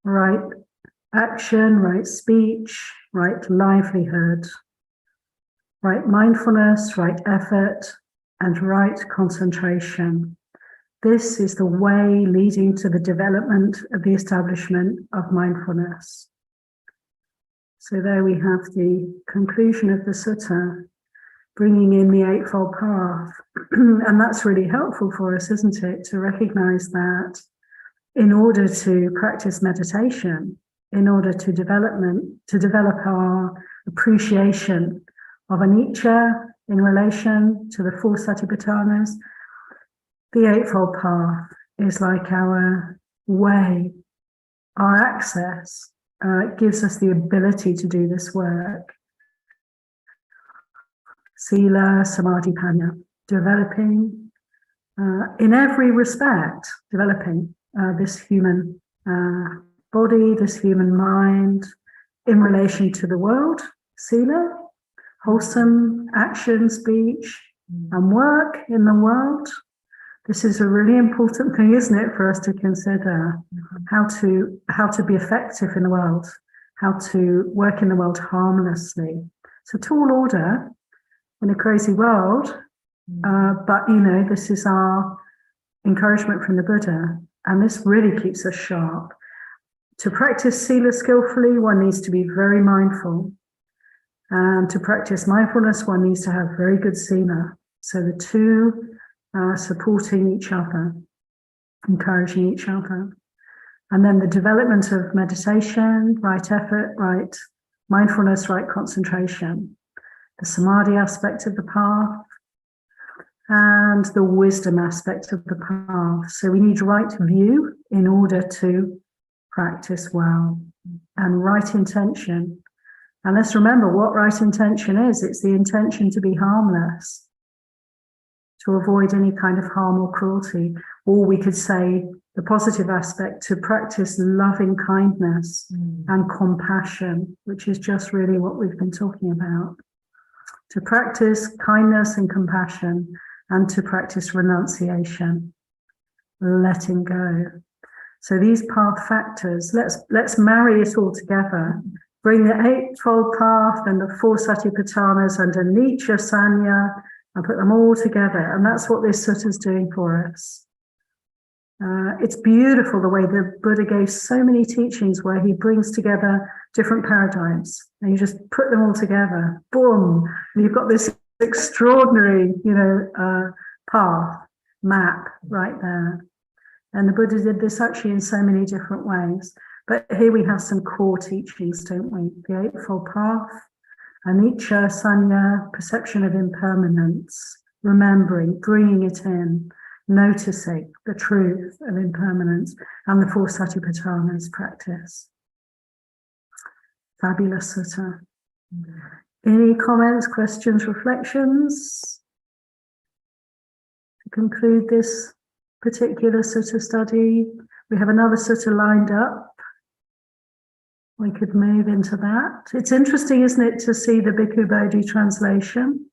right action, right speech, right livelihood, right mindfulness, right effort, and right concentration. This is the way leading to the development of the establishment of mindfulness. So there we have the conclusion of the sutta, bringing in the Eightfold Path. And that's really helpful for us, isn't it? To recognize that in order to practice meditation, in order to develop our appreciation of anicca in relation to the four Satipatthanas, the Eightfold Path is like our way, our access. It gives us the ability to do this work. Sila, Samadhi, Panya, developing in every respect, developing this human body, this human mind in relation to the world, Sila, wholesome action, speech, and work in the world. This is a really important thing, isn't it, for us to consider how to be effective in the world, how to work in the world harmlessly. It's a tall order in a crazy world, but this is our encouragement from the Buddha, and this really keeps us sharp. To practice Sila skillfully, one needs to be very mindful, and to practice mindfulness, one needs to have very good Sila. So the two supporting each other, encouraging each other. And then the development of meditation, right effort, right mindfulness, right concentration, the samadhi aspect of the path, and the wisdom aspect of the path. So we need right view in order to practice well, and right intention. And let's remember what right intention is. It's the intention to be harmless, to avoid any kind of harm or cruelty. Or we could say the positive aspect, to practice loving kindness and compassion, which is just really what we've been talking about. To practice kindness and compassion, and to practice renunciation, letting go. So these path factors, let's marry it all together. Bring the Eightfold Path and the four Satipatthanas and anicca, sanya, and put them all together. And that's what this sutta is doing for us. It's beautiful the way the Buddha gave so many teachings where he brings together different paradigms, and you just put them all together, boom, and you've got this extraordinary, path, map right there. And the Buddha did this actually in so many different ways. But here we have some core teachings, don't we? The Eightfold Path, anicca, sanya, perception of impermanence, remembering, bringing it in, noticing the truth of impermanence, and the four Satipatthanas practice. Fabulous sutta. Any comments, questions, reflections to conclude this particular sutta study? We have another sutta lined up. We could move into that. It's interesting, isn't it, to see the Bhikkhu Bodhi translation.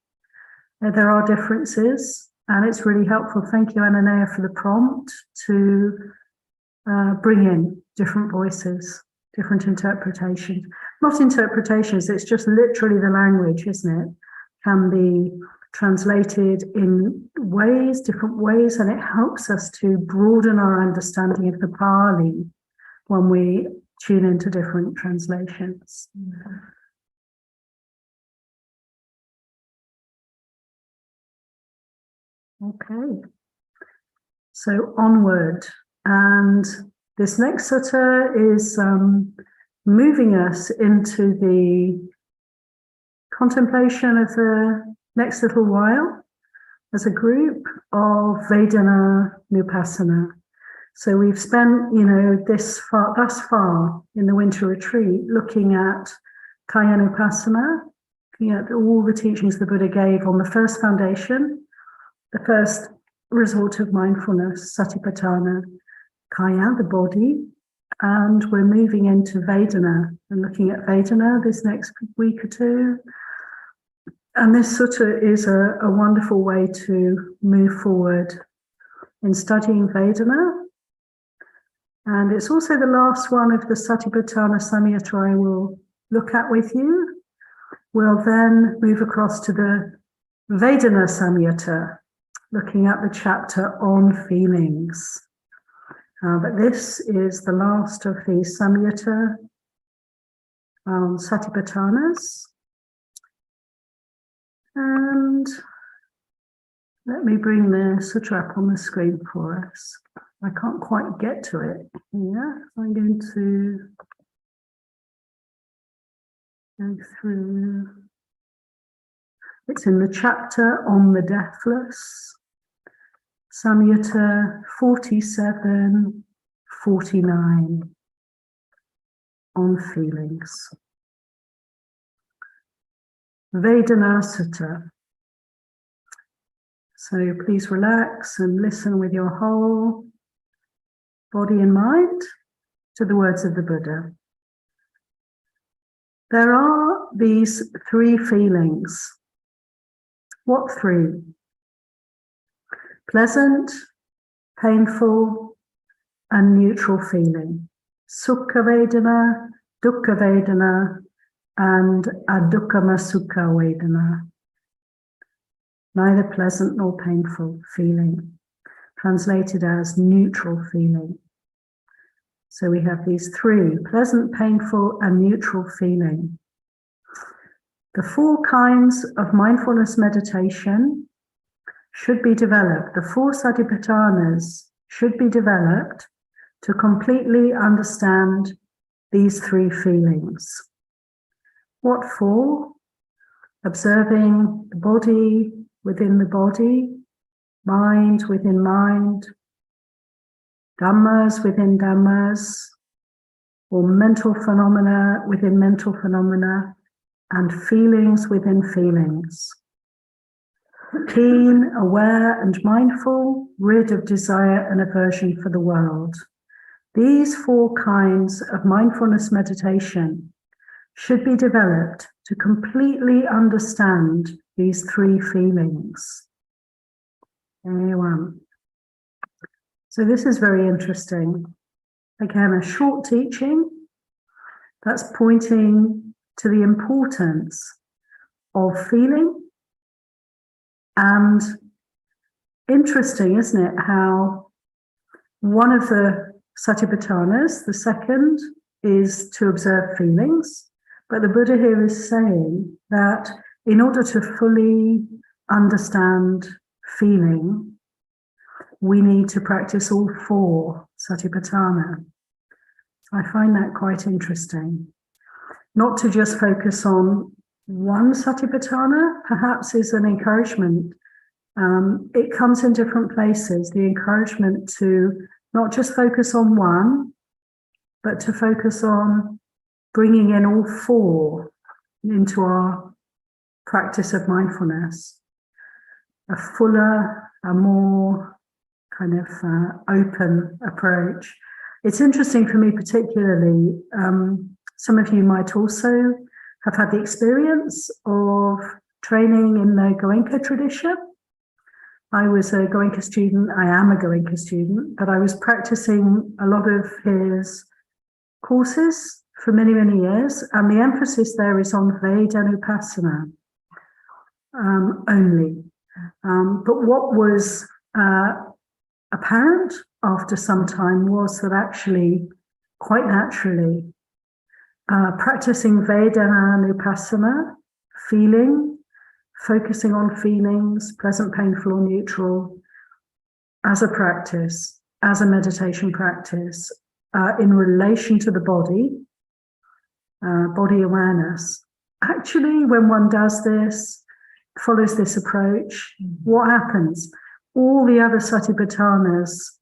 There are differences, and it's really helpful. Thank you, Ananaya, for the prompt to bring in different voices, different interpretations. Not interpretations, it's just literally the language, isn't it? Can be translated in ways, different ways, and it helps us to broaden our understanding of the Pali when we tune into different translations. Okay, so onward, and this next sutta is moving us into the contemplation of the next little while as a group of Vedana Nupassana. So we've spent, thus far in the winter retreat, looking at Kaya Nupassana, looking at all the teachings the Buddha gave on the first foundation, the first resort of mindfulness, Satipatthana, Kaya, the body, and we're moving into Vedana and looking at Vedana this next week or two. And this sutta is a wonderful way to move forward in studying Vedana. And it's also the last one of the Satipatthanas Samyutta I will look at with you. We'll then move across to the Vedana Samyutta, looking at the chapter on feelings. But this is the last of the Samyutta Satipatthanas. And let me bring the sutra up on the screen for us. I can't quite get to it here. I'm going to go through. It's in the chapter on the deathless, Samyutta 47:49, on feelings. Vedana Sutta. So please relax and listen with your whole body and mind to the words of the Buddha. There are these three feelings. What three? Pleasant, painful, and neutral feeling. Sukha Vedana, Dukkha Vedana, and Adukkama Sukha Vedana. Neither pleasant nor painful feeling, translated as neutral feeling. So we have these three: pleasant, painful, and neutral feeling. The four kinds of mindfulness meditation should be developed. The four Satipatthanas should be developed to completely understand these three feelings. What for? Observing the body within the body, mind within mind, dhammas within dhammas, or mental phenomena within mental phenomena, and feelings within feelings. Keen, aware, and mindful, rid of desire and aversion for the world. These four kinds of mindfulness meditation should be developed to completely understand these three feelings. Anyone? So this is very interesting. Again, a short teaching that's pointing to the importance of feeling. And interesting, isn't it, how one of the Satipatthanas, the second, is to observe feelings. But the Buddha here is saying that in order to fully understand feeling, we need to practice all four Satipatthana. I find that quite interesting. Not to just focus on one Satipatthana, perhaps, is an encouragement. It comes in different places, the encouragement to not just focus on one, but to focus on bringing in all four into our practice of mindfulness. A fuller, a more kind of open approach. It's interesting for me particularly, some of you might also have had the experience of training in the Goenka tradition. I was a Goenka student, I am a Goenka student, but I was practicing a lot of his courses for many, many years, and the emphasis there is on Vedanupassana only. But what was apparent after some time was that actually, quite naturally, practicing Vedanupassana, feeling, focusing on feelings, pleasant, painful, or neutral, as a practice, as a meditation practice, in relation to the body, body awareness. Actually, when one does this, follows this approach, what happens? All the other Satipatthanas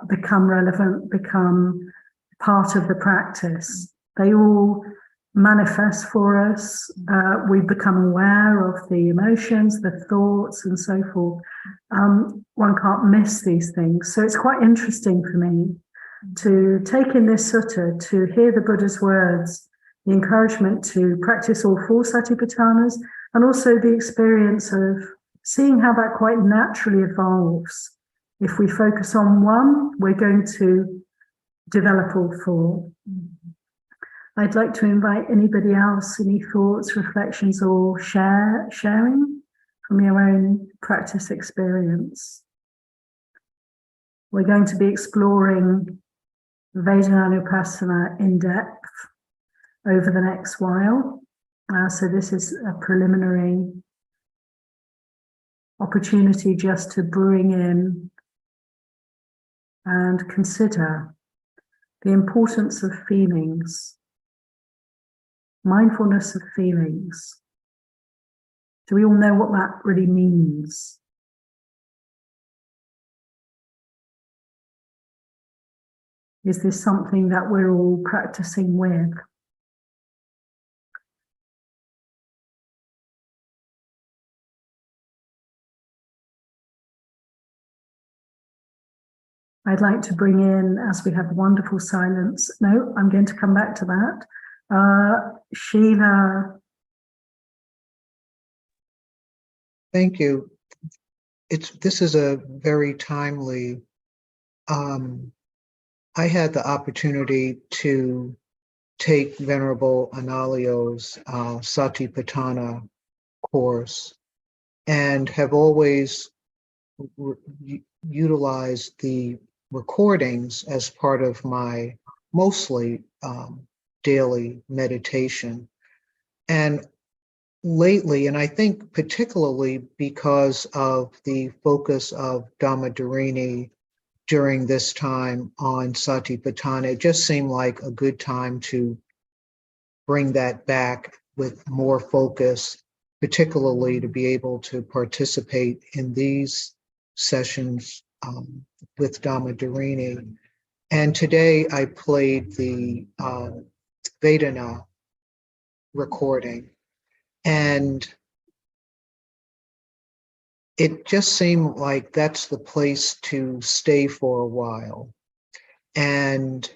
become relevant, become part of the practice. They all manifest for us. We become aware of the emotions, the thoughts, and so forth. One can't miss these things. So it's quite interesting for me to take in this sutta, to hear the Buddha's words, the encouragement to practice all four Satipatthanas, and also the experience of seeing how that quite naturally evolves. If we focus on one, we're going to develop all four. I'd like to invite anybody else, any thoughts, reflections, or sharing from your own practice experience. We're going to be exploring Vedananupassana in depth over the next while. So this is a preliminary opportunity just to bring in and consider the importance of feelings, mindfulness of feelings. Do we all know what that really means? Is this something that we're all practicing with? I'd like to bring in, as we have wonderful silence, no, I'm going to come back to that. Sheila. Thank you. This is a very timely. I had the opportunity to take Venerable Analayo's Satipatthana course and have always utilized the recordings as part of my mostly daily meditation. And lately, and I think particularly because of the focus of Dhammadharini during this time on Satipatthana, it just seemed like a good time to bring that back with more focus, particularly to be able to participate in these sessions with Dhammadharini. And today I played the Vedana recording, and it just seemed like that's the place to stay for a while. And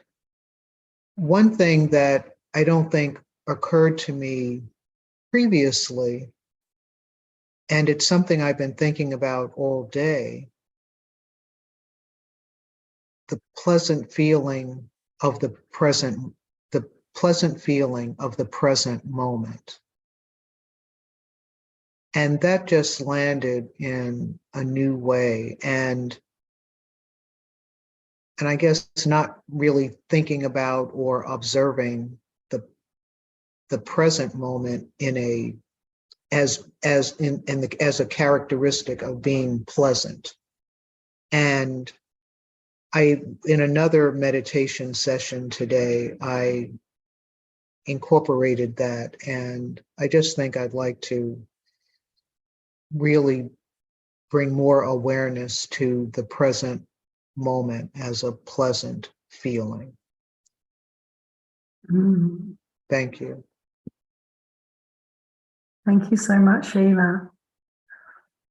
one thing that I don't think occurred to me previously, and it's something I've been thinking about all day, the pleasant feeling of the present moment. And that just landed in a new way. And I guess not really thinking about or observing the present moment in as a characteristic of being pleasant. And in another meditation session today, I incorporated that, and I just think I'd like to really bring more awareness to the present moment as a pleasant feeling. Thank you. Thank you so much, Sheila.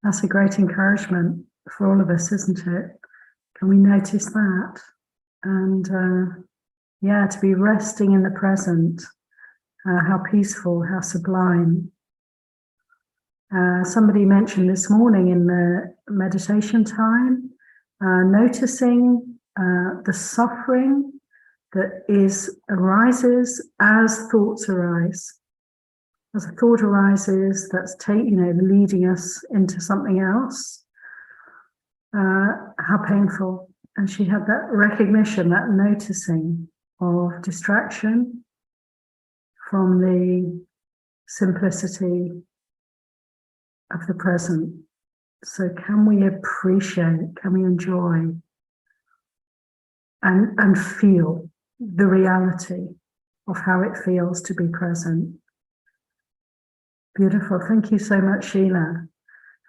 That's a great encouragement for all of us, isn't it? Can we notice that? And to be resting in the present, how peaceful, how sublime. Somebody mentioned this morning in the meditation time, noticing the suffering that arises as thoughts arise. As a thought arises, that's leading us into something else. How painful. And she had that recognition, that noticing of distraction from the simplicity of the present. So can we appreciate, can we enjoy and feel the reality of how it feels to be present? Beautiful. Thank you so much, Sheila.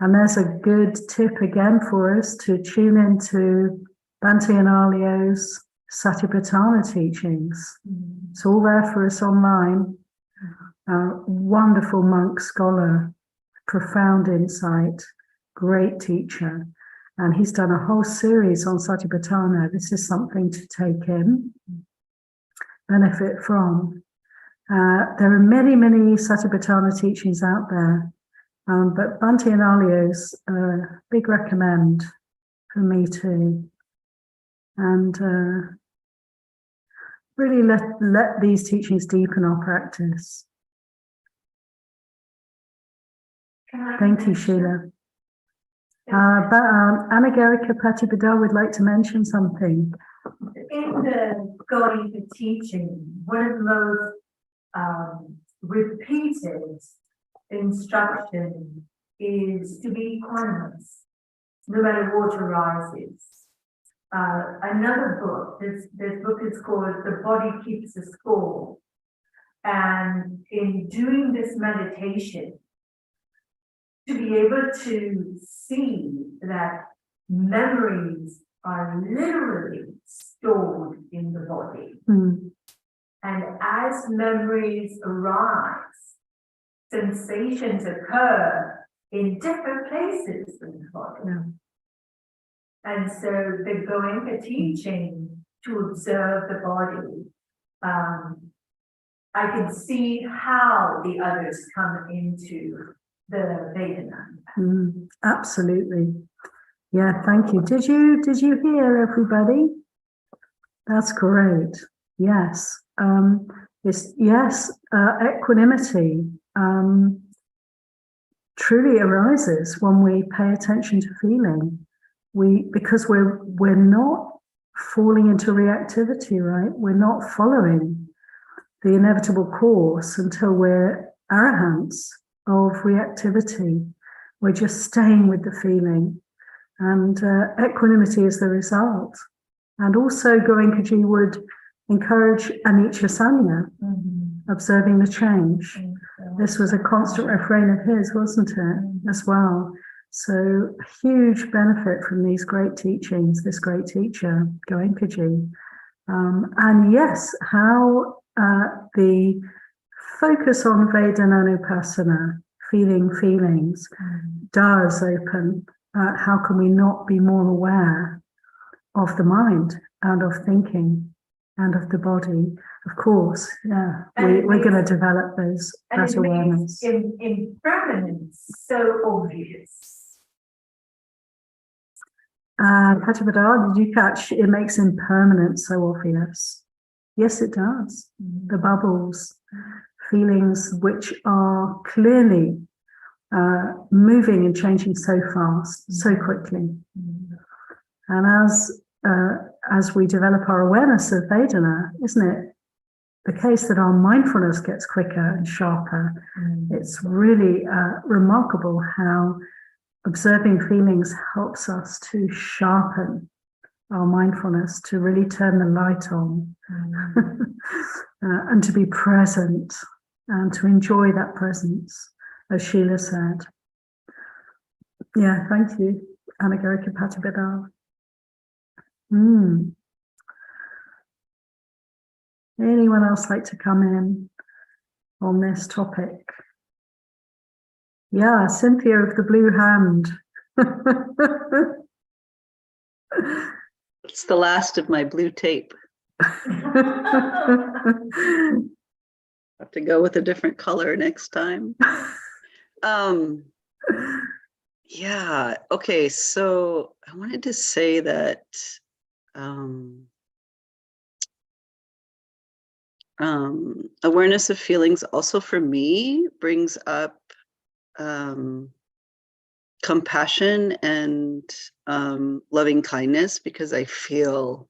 And there's a good tip again for us to tune into Bhante Analayo's Satipatthana teachings. It's all there for us online. Wonderful monk, scholar, profound insight, great teacher. And he's done a whole series on Satipatthana. This is something to take in, benefit from. There are many, many Satipatthana teachings out there, but Bhante Analayo's big recommend for me too. And really let these teachings deepen our practice. Thank you, Sheila. But Anagarika Patipada would like to mention something. In the going to teaching, one of the most repeated instructions is to be equanimous, no matter what arises. Another book, this book is called The Body Keeps the Score. And in doing this meditation, to be able to see that memories are literally stored in the body. Mm. And as memories arise, sensations occur in different places in the body. Yeah. And so the Goenka teaching to observe the body, I can see how the others come into the Vedana. Absolutely. Yeah, thank you. Did you hear, everybody? That's great. Yes. Equanimity truly arises when we pay attention to feeling. Because we're not falling into reactivity, right? We're not following the inevitable course until we're arahants of reactivity. We're just staying with the feeling. And equanimity is the result. And also Goenkaji would encourage anicca sanya, observing the change. This was a constant refrain of his, wasn't it, as well? So huge benefit from these great teachings, this great teacher, Goenkaji. And yes, how the focus on Vedananupassana, feeling feelings, does open. How can we not be more aware of the mind and of thinking and of the body? Of course, yeah, we're going to develop that awareness. Impermanence so obvious. Patipada, did you catch it makes impermanence so obvious? Yes, it does. The bubbles, feelings which are clearly moving and changing so fast, so quickly. And as we develop our awareness of Vedana, isn't it the case that our mindfulness gets quicker and sharper? It's really remarkable how observing feelings helps us to sharpen our mindfulness, to really turn the light on, and to be present and to enjoy that presence, as Sheila said. Yeah, thank you, Anagarika Patipada. Anyone else like to come in on this topic? Yeah, Cynthia of the blue hand. It's the last of my blue tape. Have to go with a different color next time. Yeah, okay, so I wanted to say that awareness of feelings also for me brings up compassion and loving kindness, because I feel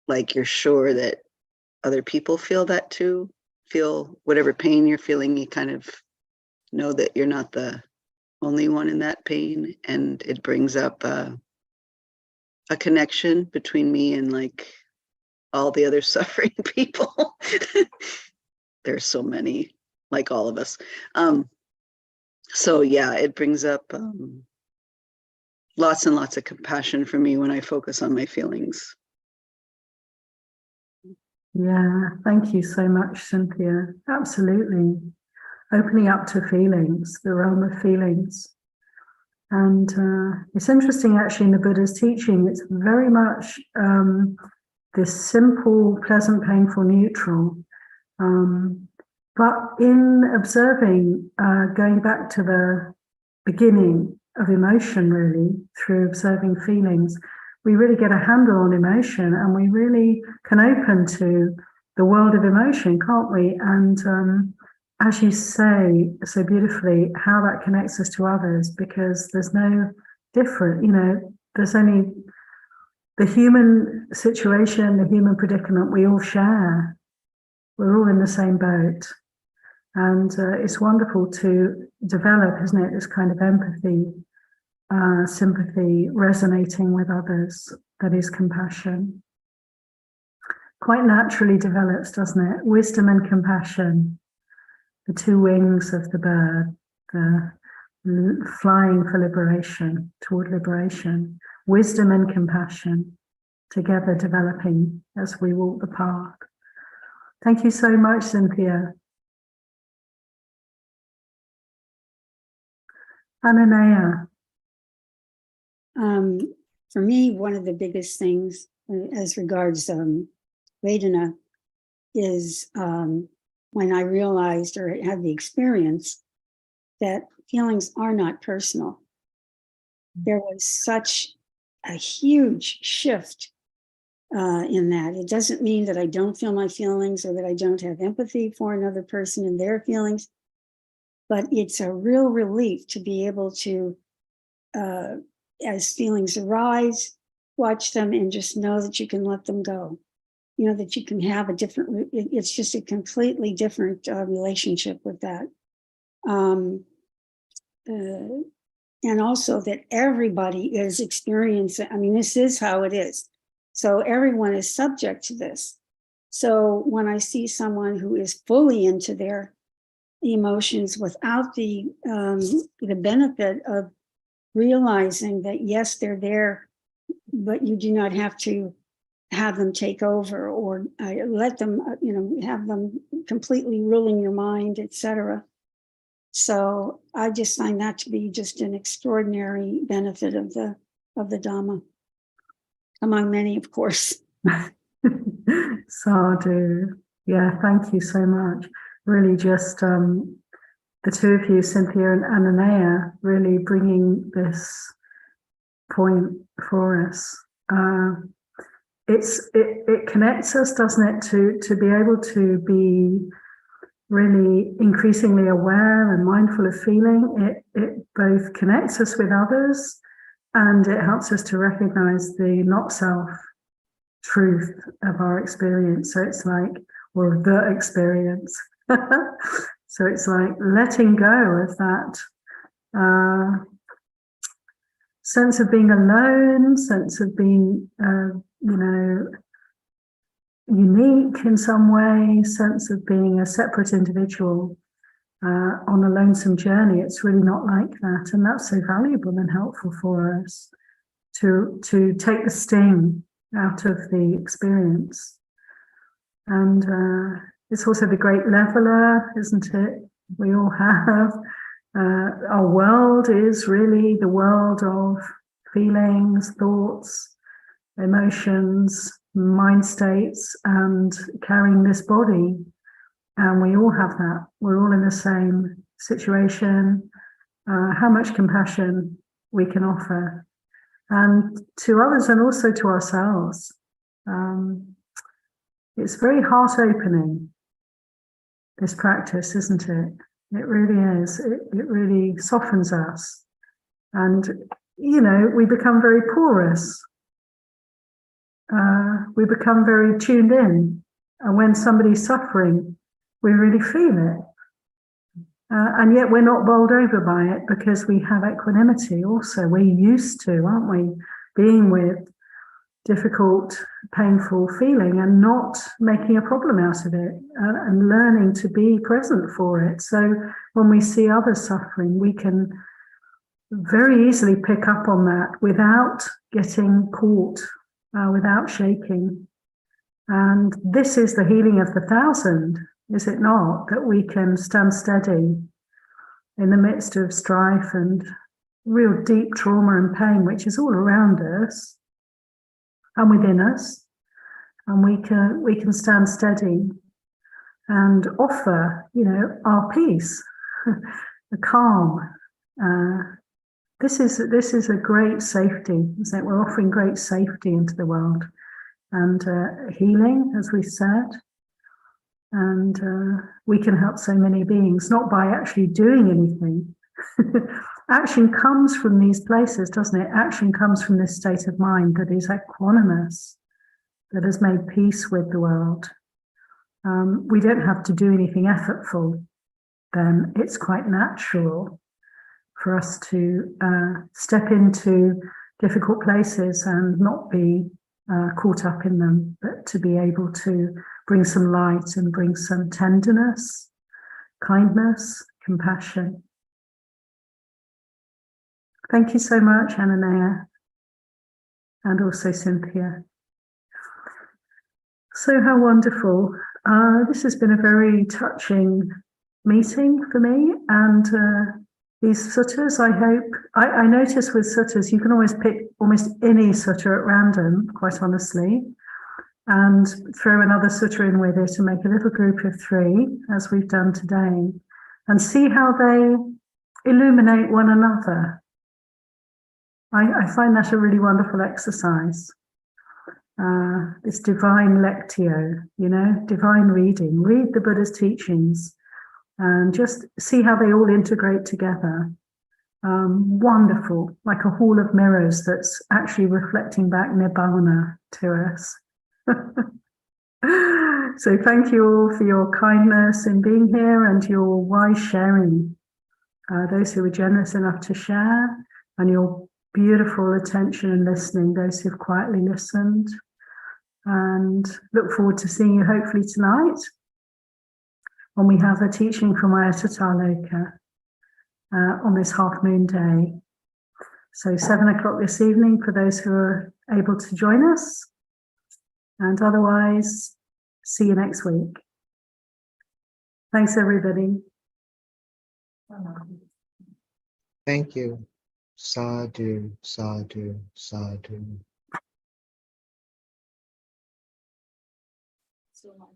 like you're sure that other people feel that too, feel whatever pain you're feeling, you kind of know that you're not the only one in that pain, and it brings up a connection between me and like all the other suffering people. There's so many, like all of us. So yeah, it brings up lots and lots of compassion for me when I focus on my feelings. Yeah, thank you so much, Cynthia. Absolutely. Opening up to feelings, the realm of feelings. And it's interesting, actually, in the Buddha's teaching, it's very much this simple, pleasant, painful, neutral. But in observing, going back to the beginning of emotion, really, through observing feelings, we really get a handle on emotion, and we really can open to the world of emotion, can't we? And as you say so beautifully, how that connects us to others, because there's no different, there's only the human situation, the human predicament we all share. We're all in the same boat. And it's wonderful to develop, isn't it, this kind of empathy, sympathy, resonating with others, that is compassion. Quite naturally develops, doesn't it? Wisdom and compassion, the two wings of the bird, the flying for liberation, toward liberation. Wisdom and compassion together developing as we walk the path. Thank you so much, Cynthia. Ananaya. For me, one of the biggest things as regards Vedana is when I realized or had the experience that feelings are not personal. There was such a huge shift in that. It doesn't mean that I don't feel my feelings or that I don't have empathy for another person and their feelings, but it's a real relief to be able to, as feelings arise, watch them and just know that you can let them go. That you can have a different, it's just a completely different relationship with that. And also that everybody is experiencing, this is how it is. So everyone is subject to this. So when I see someone who is fully into their emotions without the benefit of realizing that, yes, they're there, but you do not have to have them take over or let them, have them completely ruling your mind, etc. So I just find that to be just an extraordinary benefit of the Dhamma, among many, of course. Sadhu. Yeah, thank you so much. Really just the two of you, Cynthia and Ananaya, really bringing this point for us. It connects us, doesn't it, to be able to be really increasingly aware and mindful of feeling. It both connects us with others and it helps us to recognize the not self truth of our experience. So it's like, or the experience. So it's like letting go of that sense of being alone, sense of being, unique in some way, sense of being a separate individual on a lonesome journey. It's really not like that. And that's so valuable and helpful for us to take the sting out of the experience. And it's also the great leveler, isn't it? We all have. Our world is really the world of feelings, thoughts, emotions, mind states, and carrying this body. And we all have that. We're all in the same situation. How much compassion we can offer, and to others and also to ourselves. It's very heart-opening, this practice, isn't it? It really is. It really softens us. And, we become very porous. We become very tuned in. And when somebody's suffering, we really feel it. And yet we're not bowled over by it because we have equanimity also. We're used to, aren't we, being with difficult, painful feeling and not making a problem out of it and learning to be present for it. So when we see others suffering, we can very easily pick up on that without getting caught, without shaking. And this is the healing of the thousand, is it not? That we can stand steady in the midst of strife and real deep trauma and pain, which is all around us and within us. And we can stand steady and offer, our peace, the calm. This is a great safety, isn't it? We're offering great safety into the world and healing, as we said. And we can help so many beings, not by actually doing anything. Action comes from these places, doesn't it? Action comes from this state of mind that is equanimous, that has made peace with the world. We don't have to do anything effortful, then it's quite natural for us to step into difficult places and not be caught up in them, but to be able to bring some light and bring some tenderness, kindness, compassion. Thank you so much, Ananea, and also Cynthia. So how wonderful. This has been a very touching meeting for me, and these suttas, I hope, I notice with suttas, you can always pick almost any sutta at random, quite honestly, and throw another sutta in with it and make a little group of 3, as we've done today, and see how they illuminate one another. I find that a really wonderful exercise. This divine lectio, divine reading. Read the Buddha's teachings and just see how they all integrate together. Wonderful, like a hall of mirrors that's actually reflecting back Nibbana to us. So thank you all for your kindness in being here and your wise sharing. Those who were generous enough to share, and your beautiful attention and listening, those who've quietly listened. And look forward to seeing you hopefully tonight when we have a teaching from Ayatollah on this half moon day. So 7 o'clock this evening for those who are able to join us. And otherwise, see you next week. Thanks, everybody. Thank you. Sadhu, sadhu, sadhu. So much.